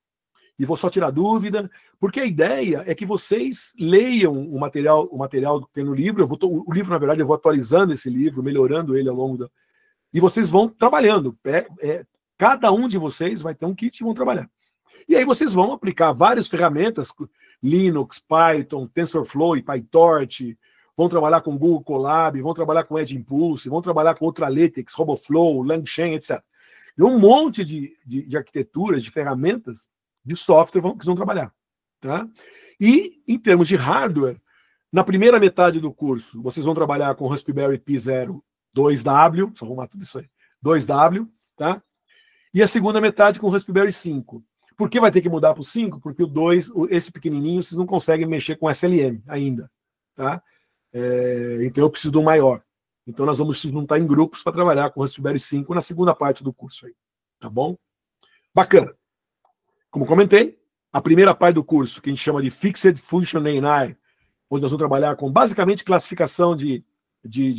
e vou só tirar dúvida, porque a ideia é que vocês leiam o material que tem no livro. O livro, na verdade, eu vou atualizando esse livro, melhorando ele ao longo da... E vocês vão trabalhando. Cada um de vocês vai ter um kit e vão trabalhar. E aí vocês vão aplicar várias ferramentas, Linux, Python, TensorFlow e PyTorch, vão trabalhar com Google Colab, vão trabalhar com Edge Impulse, vão trabalhar com Ultralytics, RoboFlow, LangChain, etc. E um monte de arquiteturas, de ferramentas, de software que vão trabalhar. Tá? E, em termos de hardware, na primeira metade do curso, vocês vão trabalhar com Raspberry Pi 0 2W, só vou arrumar tudo isso aí, 2W, tá? E a segunda metade com Raspberry 5. Por que vai ter que mudar para o 5? Porque o 2, esse pequenininho, vocês não conseguem mexer com SLM ainda, tá? Então eu preciso de um maior. Então nós vamos se juntar em grupos para trabalhar com o Raspberry 5 na segunda parte do curso aí, tá bom? Bacana. Como comentei, a primeira parte do curso, que a gente chama de Fixed Function AI, onde nós vamos trabalhar com basicamente classificação de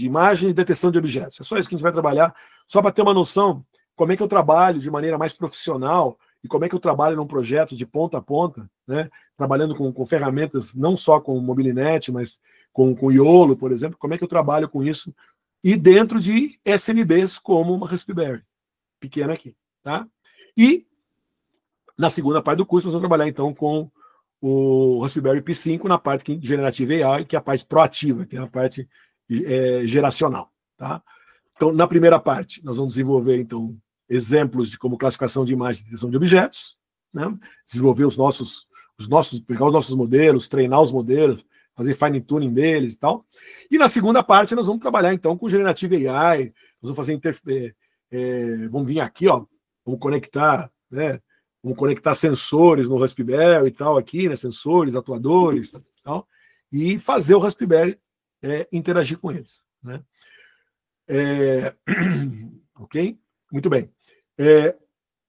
imagem e detecção de objetos. É só isso que a gente vai trabalhar, só para ter uma noção como é que eu trabalho de maneira mais profissional e como é que eu trabalho num projeto de ponta a ponta, né? Trabalhando com ferramentas, não só com o Mobilinet, mas com o Iolo, por exemplo, como é que eu trabalho com isso e dentro de SMBs como uma Raspberry, pequena aqui, tá? E na segunda parte do curso, nós vamos trabalhar, então, com o Raspberry Pi 5 na parte de Generative AI, que é a parte proativa, que é a parte geracional. Tá? Então, na primeira parte, nós vamos desenvolver, então, exemplos de como classificação de imagem e detecção de objetos, né? Desenvolver pegar os nossos modelos, treinar os modelos, fazer fine tuning deles e tal. E na segunda parte, nós vamos trabalhar, então, com Generative AI, nós vamos fazer vamos vir aqui, ó, vamos conectar, né, vamos conectar sensores no Raspberry e tal aqui, né? Sensores, atuadores e tal, e fazer o Raspberry interagir com eles, né? Ok? Muito bem.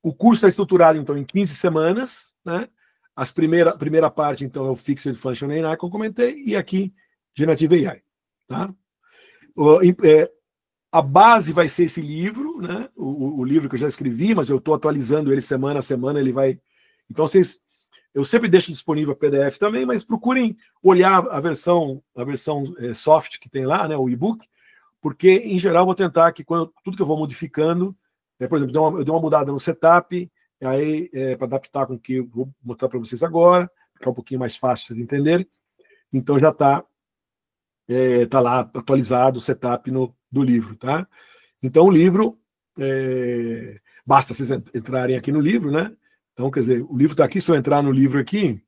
O curso está estruturado, então, em 15 semanas, né? A primeira parte, então, é o Fixed Function AI, que eu comentei, e aqui, Generative AI. Tá? A base vai ser esse livro, né? O livro que eu já escrevi, mas eu estou atualizando ele semana a semana, ele vai... Então, eu sempre deixo disponível a PDF também, mas procurem olhar a versão soft que tem lá, né? O e-book, porque, em geral, eu vou tentar que tudo que eu vou modificando, por exemplo, eu dei uma mudada no setup, aí para adaptar com o que eu vou mostrar para vocês agora, ficar um pouquinho mais fácil de entender. Então já está lá atualizado o setup do livro, tá? Então o livro, basta vocês entrarem aqui no livro, né? Então, quer dizer, o livro está aqui, se eu entrar no livro aqui,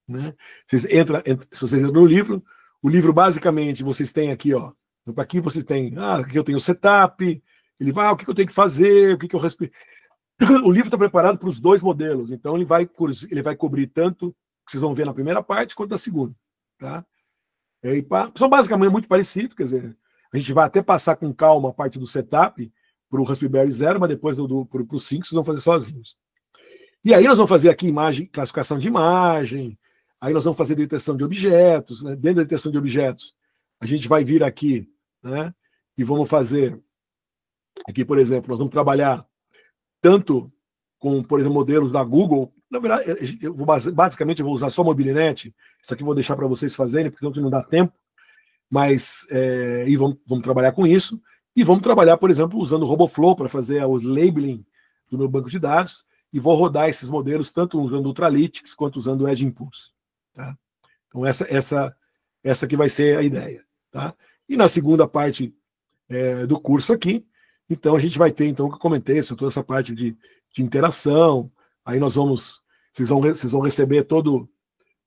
né? Se vocês entram no livro, o livro basicamente vocês têm aqui, ó. Então, aqui vocês têm, aqui eu tenho o setup, ele vai, o que eu tenho que fazer, o que eu respeito. O livro está preparado para os dois modelos, então ele vai cobrir tanto que vocês vão ver na primeira parte quanto na segunda. Tá? São basicamente muito parecidos, quer dizer, a gente vai até passar com calma a parte do setup para o Raspberry Zero, mas depois para o 5 vocês vão fazer sozinhos. E aí nós vamos fazer aqui classificação de imagem, aí nós vamos fazer detecção de objetos, né? Dentro da detecção de objetos, a gente vai vir aqui, né? E vamos fazer, aqui, por exemplo, nós vamos trabalhar tanto com, por exemplo, modelos da Google. Na verdade, basicamente eu vou usar só Mobilinet. Isso aqui eu vou deixar para vocês fazerem, porque senão não dá tempo. Mas, e vamos trabalhar com isso. E vamos trabalhar, por exemplo, usando o RoboFlow para fazer os labeling do meu banco de dados. E vou rodar esses modelos tanto usando o Ultralytics quanto usando o Edge Impulse. Tá? Então, essa que vai ser a ideia. Tá? E na segunda parte do curso aqui, então a gente vai ter, então, o que eu comentei, toda essa parte de interação. Aí vocês vão receber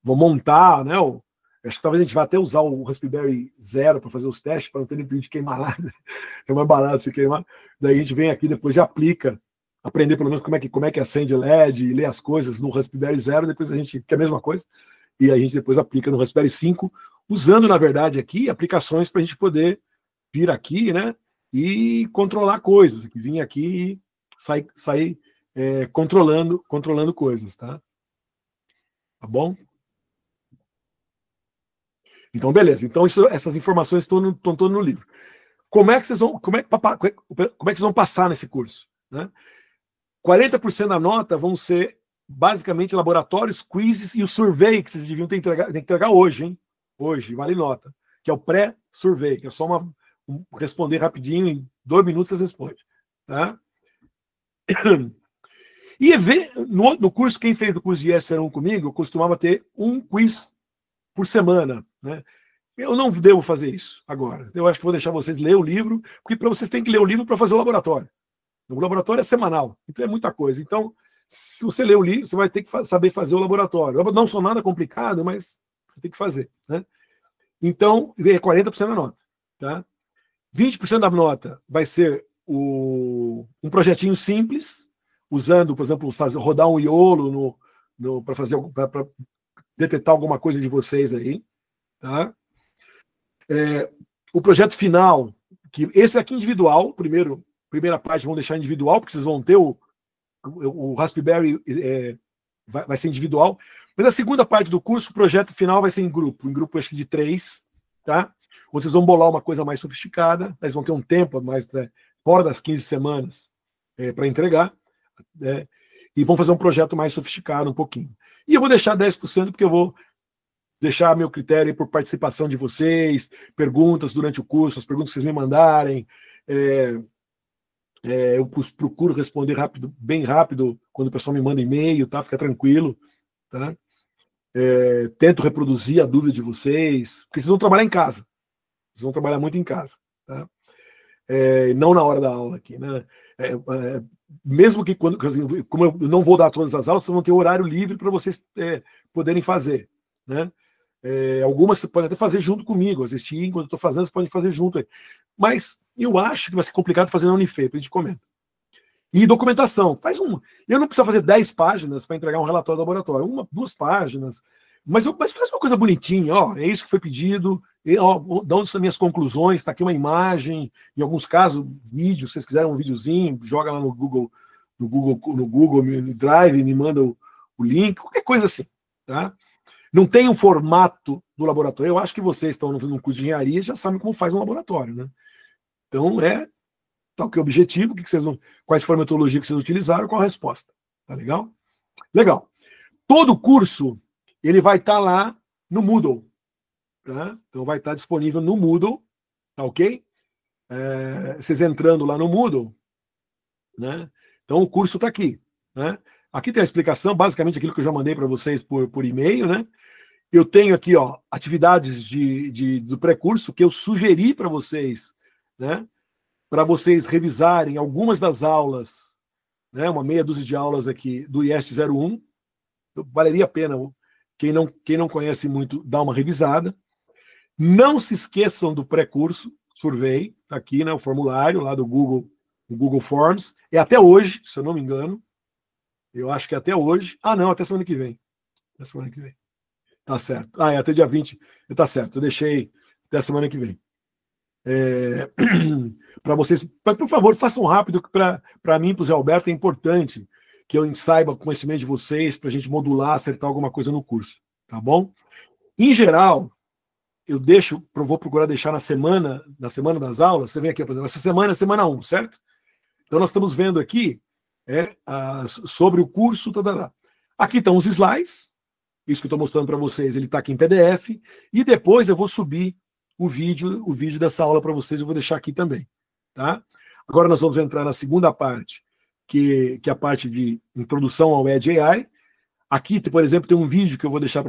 vão montar, né? Acho que talvez a gente vá até usar o Raspberry Zero para fazer os testes, para não ter nem perigo de queimar nada. É mais barato se queimar. Daí a gente vem aqui depois e aplica, aprender pelo menos como é que acende LED e lê as coisas no Raspberry Zero, depois a gente, que é a mesma coisa, e a gente depois aplica no Raspberry 5, usando, na verdade, aqui aplicações para a gente poder vir aqui, né? E controlar coisas, que vir aqui e sair controlando coisas, tá? Tá bom? Então, beleza. Então, essas informações estão todas no livro. Como é que vocês vão passar nesse curso? Né? 40% da nota vão ser, basicamente, laboratórios, quizzes e o survey, que vocês deviam ter que entregar hoje, hein? Hoje, vale nota. Que é o pré-survey, que é só responder rapidinho, em 2 minutos vocês respondem. Tá? E no curso, quem fez o curso de ES01 comigo, eu costumava ter um quiz por semana. Né? Eu não devo fazer isso agora. Eu acho que vou deixar vocês ler o livro, porque para vocês têm que ler o livro para fazer o laboratório. O laboratório é semanal, então é muita coisa. Então, se você ler o livro, você vai ter que saber fazer o laboratório. Não são nada complicado, mas você tem que fazer. Né? Então, é 40% da nota. Tá? 20% da nota vai ser um projetinho simples, usando, por exemplo, rodar um iolo para detectar alguma coisa de vocês aí. Tá? O projeto final, que esse aqui individual, primeira parte vão deixar individual, porque vocês vão ter o Raspberry vai ser individual, mas a segunda parte do curso, o projeto final vai ser em grupo acho que de 3, tá? Onde vocês vão bolar uma coisa mais sofisticada, eles vão ter um tempo mais fora das 15 semanas para entregar, e vão fazer um projeto mais sofisticado um pouquinho. E eu vou deixar 10% porque eu vou deixar meu critério por participação de vocês, perguntas durante o curso, as perguntas que vocês me mandarem. Eu procuro responder bem rápido, quando o pessoal me manda e-mail, tá? Fica tranquilo. Tá? Tento reproduzir a dúvida de vocês, porque vocês vão trabalhar em casa. Vocês vão trabalhar muito em casa. Tá? Não na hora da aula aqui. Né? Mesmo que como eu não vou dar todas as aulas, vocês vão ter horário livre para vocês poderem fazer. Né? Algumas você pode até fazer junto comigo, assistir enquanto eu estou fazendo, você pode fazer junto aí. Mas eu acho que vai ser complicado fazer na Unifei, a gente comenta. E documentação. Eu não preciso fazer 10 páginas para entregar um relatório do laboratório. 1, 2 páginas. Mas faz uma coisa bonitinha. Ó, é isso que foi pedido. De onde são minhas conclusões? Está aqui uma imagem. Em alguns casos, vídeo. Se vocês quiserem um videozinho, joga lá no Google no Drive, me manda o link. Qualquer coisa assim. Tá? Não tem um formato do laboratório. Eu acho que vocês estão no curso de engenharia e já sabem como faz um laboratório. Né? Então, tal que é o objetivo, quais foram a metodologia que vocês utilizaram, qual a resposta. Tá legal? Legal. Todo o curso ele vai estar lá no Moodle. Tá? Então vai estar disponível no Moodle, tá ok? Vocês entrando lá no Moodle, né? Então o curso está aqui. Né? Aqui tem a explicação, basicamente aquilo que eu já mandei para vocês por e-mail, né? Eu tenho aqui, ó, atividades do pré-curso que eu sugeri para vocês, né? Para vocês revisarem algumas das aulas, né? Uma meia dúzia de aulas aqui do IEST 01. Valeria a pena, quem não conhece muito, dar uma revisada. Não se esqueçam do pré-curso, survey, está aqui, né? O formulário lá do Google Forms. É até hoje, se eu não me engano. Eu acho que é até hoje. Ah, não, até semana que vem. Até semana que vem. Tá certo. É até dia 20. Tá certo, eu deixei até semana que vem. Para vocês, por favor, façam rápido, que para mim, para o Zé Alberto, é importante que eu saiba o conhecimento de vocês, para a gente modular, acertar alguma coisa no curso. Tá bom? Em geral, eu vou procurar deixar na semana das aulas. Você vem aqui, por exemplo, essa semana é semana 1, certo? Então nós estamos vendo aqui sobre o curso. Aqui estão os slides. Isso que eu estou mostrando para vocês, ele está aqui em PDF. E depois eu vou subir o vídeo dessa aula para vocês, eu vou deixar aqui também. Tá? Agora nós vamos entrar na segunda parte, que é a parte de introdução ao Edge AI. Aqui, por exemplo, tem um vídeo que eu vou deixar,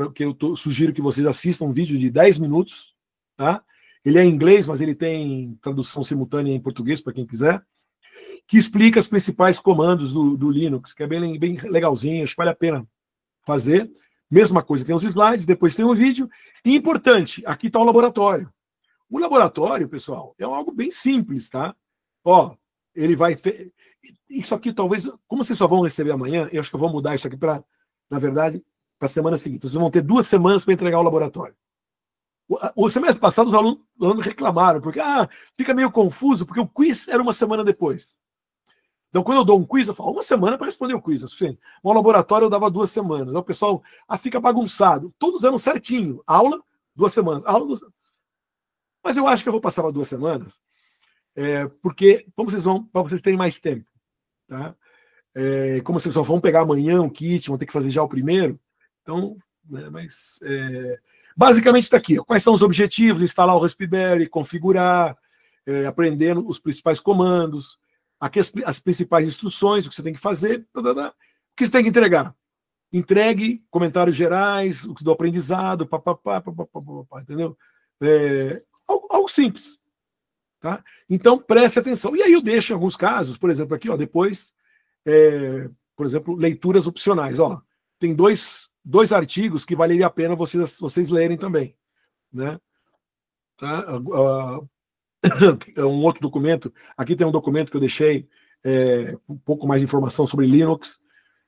sugiro que vocês assistam, um vídeo de 10 minutos. Tá? Ele é em inglês, mas ele tem tradução simultânea em português, para quem quiser, que explica os principais comandos do Linux, que é bem legalzinho, acho que vale a pena fazer. Mesma coisa, tem os slides, depois tem o vídeo. E importante, aqui está o laboratório. O laboratório, pessoal, é algo bem simples, tá? Ó, ele vai... Isso aqui, talvez... Como vocês só vão receber amanhã, eu acho que eu vou mudar isso aqui para, na verdade, para a semana seguinte. Vocês vão ter 2 semanas para entregar o laboratório. O semestre passado, os alunos reclamaram, porque fica meio confuso, porque o quiz era uma semana depois. Então, quando eu dou um quiz, eu falo 1 semana para responder o quiz. Assim, um laboratório eu dava 2 semanas. Então, o pessoal fica bagunçado. Todos eram certinho. Aula, 2 semanas. Aula, 2 semanas. Mas eu acho que eu vou passar para 2 semanas, porque para vocês terem mais tempo. Tá? Como vocês só vão pegar amanhã um kit, vão ter que fazer já o primeiro. Então, basicamente está aqui. Ó, quais são os objetivos? Instalar o Raspberry, configurar, aprendendo os principais comandos, aqui as principais instruções, o que você tem que fazer, o que você tem que entregar. Entregue comentários gerais, o do aprendizado, entendeu? Algo simples. Tá? Então, preste atenção. E aí eu deixo em alguns casos, por exemplo, aqui, ó, depois, por exemplo, leituras opcionais. Ó, tem dois artigos que valeria a pena vocês lerem também. Né? Tá? Um outro documento. Aqui tem um documento que eu deixei um pouco mais de informação sobre Linux.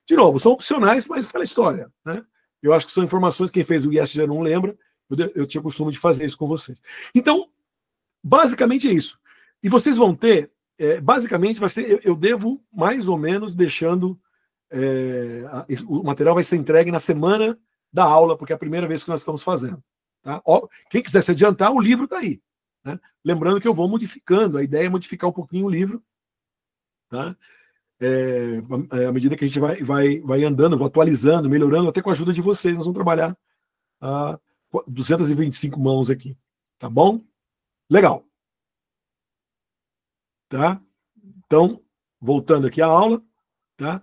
De novo, são opcionais, mas aquela história. Né? Eu acho que são informações, quem fez o IEST 01 lembra, eu tinha costume de fazer isso com vocês. Então, basicamente é isso. E vocês vão ter, basicamente vai ser, eu devo mais ou menos deixando, o material vai ser entregue na semana da aula, porque é a primeira vez que nós estamos fazendo. Tá? Quem quiser se adiantar, o livro está aí. Né? Lembrando que eu vou modificando, a ideia é modificar um pouquinho o livro. Tá? À medida que a gente vai andando, eu vou atualizando, melhorando, até com a ajuda de vocês, nós vamos trabalhar 225 mãos aqui. Tá bom? Legal. Tá? Então, voltando aqui à aula. Tá?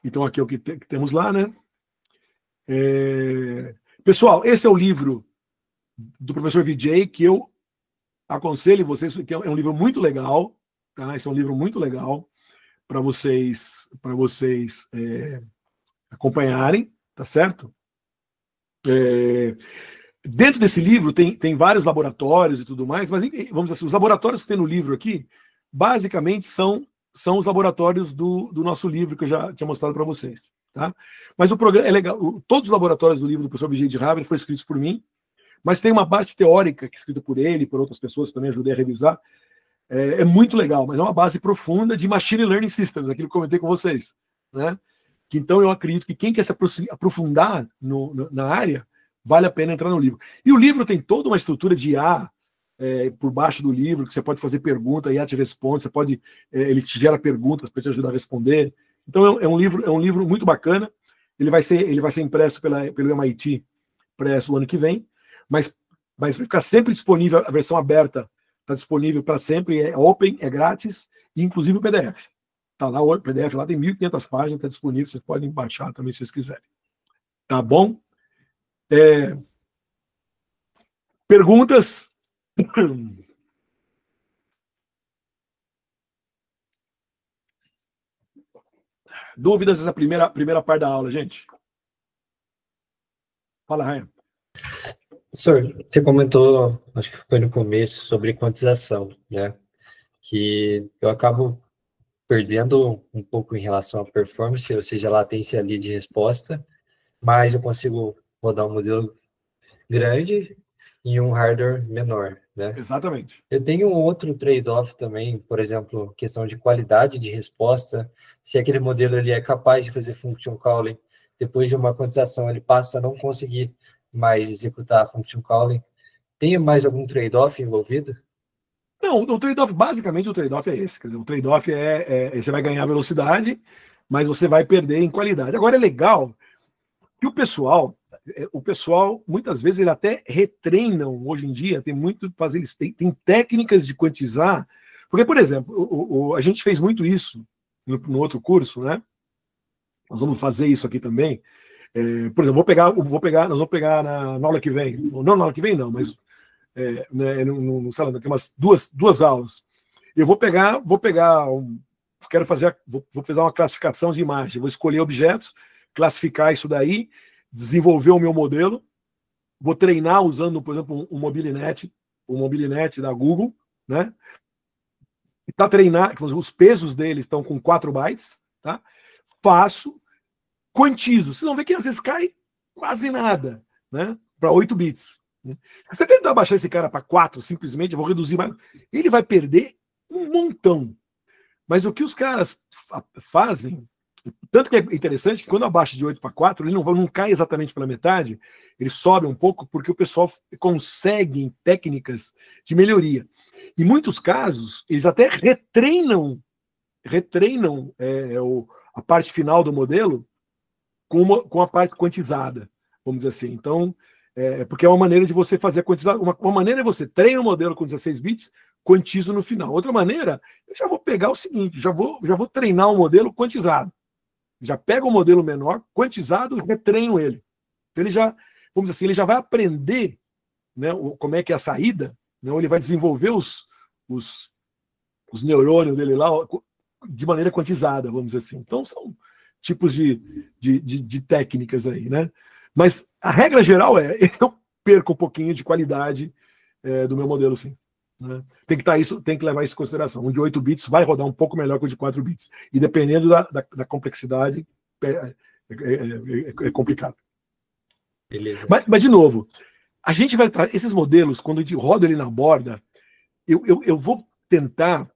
Então, aqui é o que temos lá, né? Pessoal, esse é o livro do professor Vijay, que eu aconselho vocês, que é um livro muito legal. Tá? Esse é um livro muito legal para vocês acompanharem, tá certo? Dentro desse livro tem vários laboratórios e tudo mais, mas vamos dizer assim, os laboratórios que tem no livro aqui, basicamente são são os laboratórios do nosso livro, que eu já tinha mostrado para vocês. Tá? Mas o programa é legal. Todos os laboratórios do livro do professor Vijay de Harvard foram escritos por mim, mas tem uma parte teórica que é escrita por ele e por outras pessoas que também ajudei a revisar. É muito legal, mas é uma base profunda de Machine Learning Systems, aquilo que eu comentei com vocês. Né? Então eu acredito que quem quer se aprofundar na área, vale a pena entrar no livro. E o livro tem toda uma estrutura de IA por baixo do livro, que você pode fazer pergunta, a IA te responde, ele te gera perguntas para te ajudar a responder. Então é um livro muito bacana. Ele vai ser impresso pelo MIT Press o ano que vem, mas vai ficar sempre disponível, a versão aberta está disponível para sempre, é open, é grátis, e inclusive o PDF. Tá lá, o PDF lá tem 1.500 páginas, está disponível, vocês podem baixar também se vocês quiserem. Tá bom? Perguntas? Dúvidas nessa primeira parte da aula, gente? Fala, Ryan. Professor, você comentou, acho que foi no começo, sobre quantização, né? Que eu acabo perdendo um pouco em relação à performance, ou seja, a latência ali de resposta, mas eu consigo rodar um modelo grande em um hardware menor, né? Exatamente. Eu tenho um outro trade-off também, por exemplo, questão de qualidade de resposta, se aquele modelo ele é capaz de fazer function calling, depois de uma quantização ele passa a não conseguir mais executar a function calling. Tem mais algum trade-off envolvido? Não, o trade-off, basicamente, o trade-off é esse. Quer dizer, o trade-off você vai ganhar velocidade, mas você vai perder em qualidade. Agora, é legal que o pessoal, muitas vezes, ele até retreinam, hoje em dia, tem técnicas de quantizar, porque, por exemplo, a gente fez muito isso no outro curso, né? Nós vamos fazer isso aqui também. Por exemplo, nós vamos pegar na aula que vem, não na aula que vem, não, mas sei lá, daqui umas duas aulas. Eu vou fazer uma classificação de imagem, vou escolher objetos, classificar isso daí, desenvolver o meu modelo, vou treinar usando, por exemplo, o Mobilinet da Google, né? Tá treinar, os pesos deles estão com 4 bytes, tá? Faço, quantizo. Vocês vão ver que às vezes cai quase nada, né? Para 8 bits. Se você tentar baixar esse cara para 4, simplesmente, eu vou reduzir mais. Ele vai perder um montão. Mas o que os caras fazem, tanto que é interessante que quando abaixa de 8 para 4, ele não cai exatamente pela metade, ele sobe um pouco porque o pessoal consegue técnicas de melhoria. Em muitos casos, eles até retreinam a parte final do modelo com a parte quantizada, vamos dizer assim. Então, porque é uma maneira de você fazer a quantizada. Uma maneira é você treina o modelo com 16 bits, quantizo no final. Outra maneira, eu já vou pegar o seguinte, já vou treinar o modelo quantizado. Já pego o modelo menor, quantizado, e retreino ele. Então ele já, vamos dizer assim, ele já vai aprender, né, como é que é a saída, né, ou ele vai desenvolver os neurônios dele lá de maneira quantizada, vamos dizer assim. Então são tipos de técnicas aí, né? Mas a regra geral eu perco um pouquinho de qualidade do meu modelo, sim. Né? Tem que levar isso em consideração. Um de 8 bits vai rodar um pouco melhor que o de 4 bits. E dependendo da complexidade, é complicado. Beleza. Mas, de novo, a gente vai trazer esses modelos, quando a gente roda ele na borda, eu vou tentar.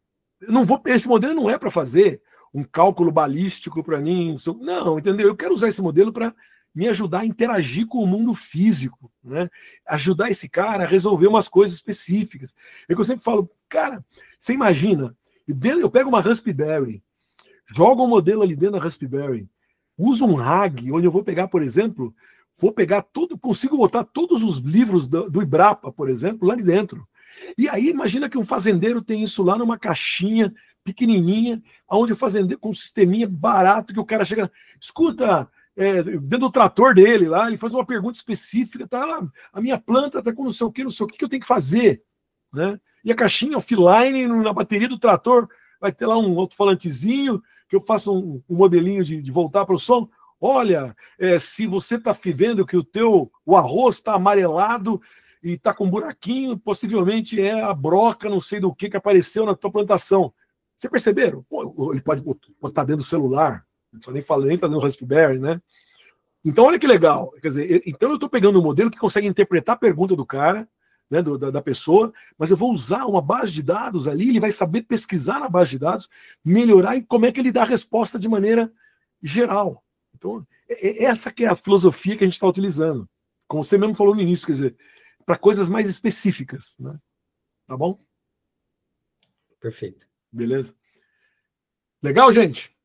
Esse modelo não é para fazer um cálculo balístico para mim. Não, entendeu? Eu quero usar esse modelo para me ajudar a interagir com o mundo físico, né? Ajudar esse cara a resolver umas coisas específicas. É que eu sempre falo, cara, você imagina, eu pego uma Raspberry, jogo um modelo ali dentro da Raspberry, uso um RAG, onde eu vou pegar, por exemplo, consigo botar todos os livros do Ibrapa, por exemplo, lá dentro. E aí imagina que um fazendeiro tem isso lá numa caixinha pequenininha, onde o fazendeiro, com um sisteminha barato, que o cara chega, escuta, dentro do trator dele lá, ele faz uma pergunta específica, tá lá, a minha planta tá com não sei o que eu tenho que fazer, né? E a caixinha offline, na bateria do trator, vai ter lá um alto-falantezinho, que eu faço um modelinho de voltar para o som. Olha, se você está vendo que o arroz está amarelado e está com um buraquinho, possivelmente é a broca, não sei do que apareceu na tua plantação. Vocês perceberam? Pô, ele pode botar dentro do celular, não precisa nem falar, nem tá dentro do Raspberry, né? Então, olha que legal. Quer dizer, então eu estou pegando um modelo que consegue interpretar a pergunta do cara, né, da pessoa, mas eu vou usar uma base de dados ali, ele vai saber pesquisar na base de dados, melhorar e como é que ele dá a resposta de maneira geral. Então, essa que é a filosofia que a gente está utilizando. Como você mesmo falou no início, quer dizer, para coisas mais específicas, né? Tá bom? Perfeito. Beleza? Legal, gente?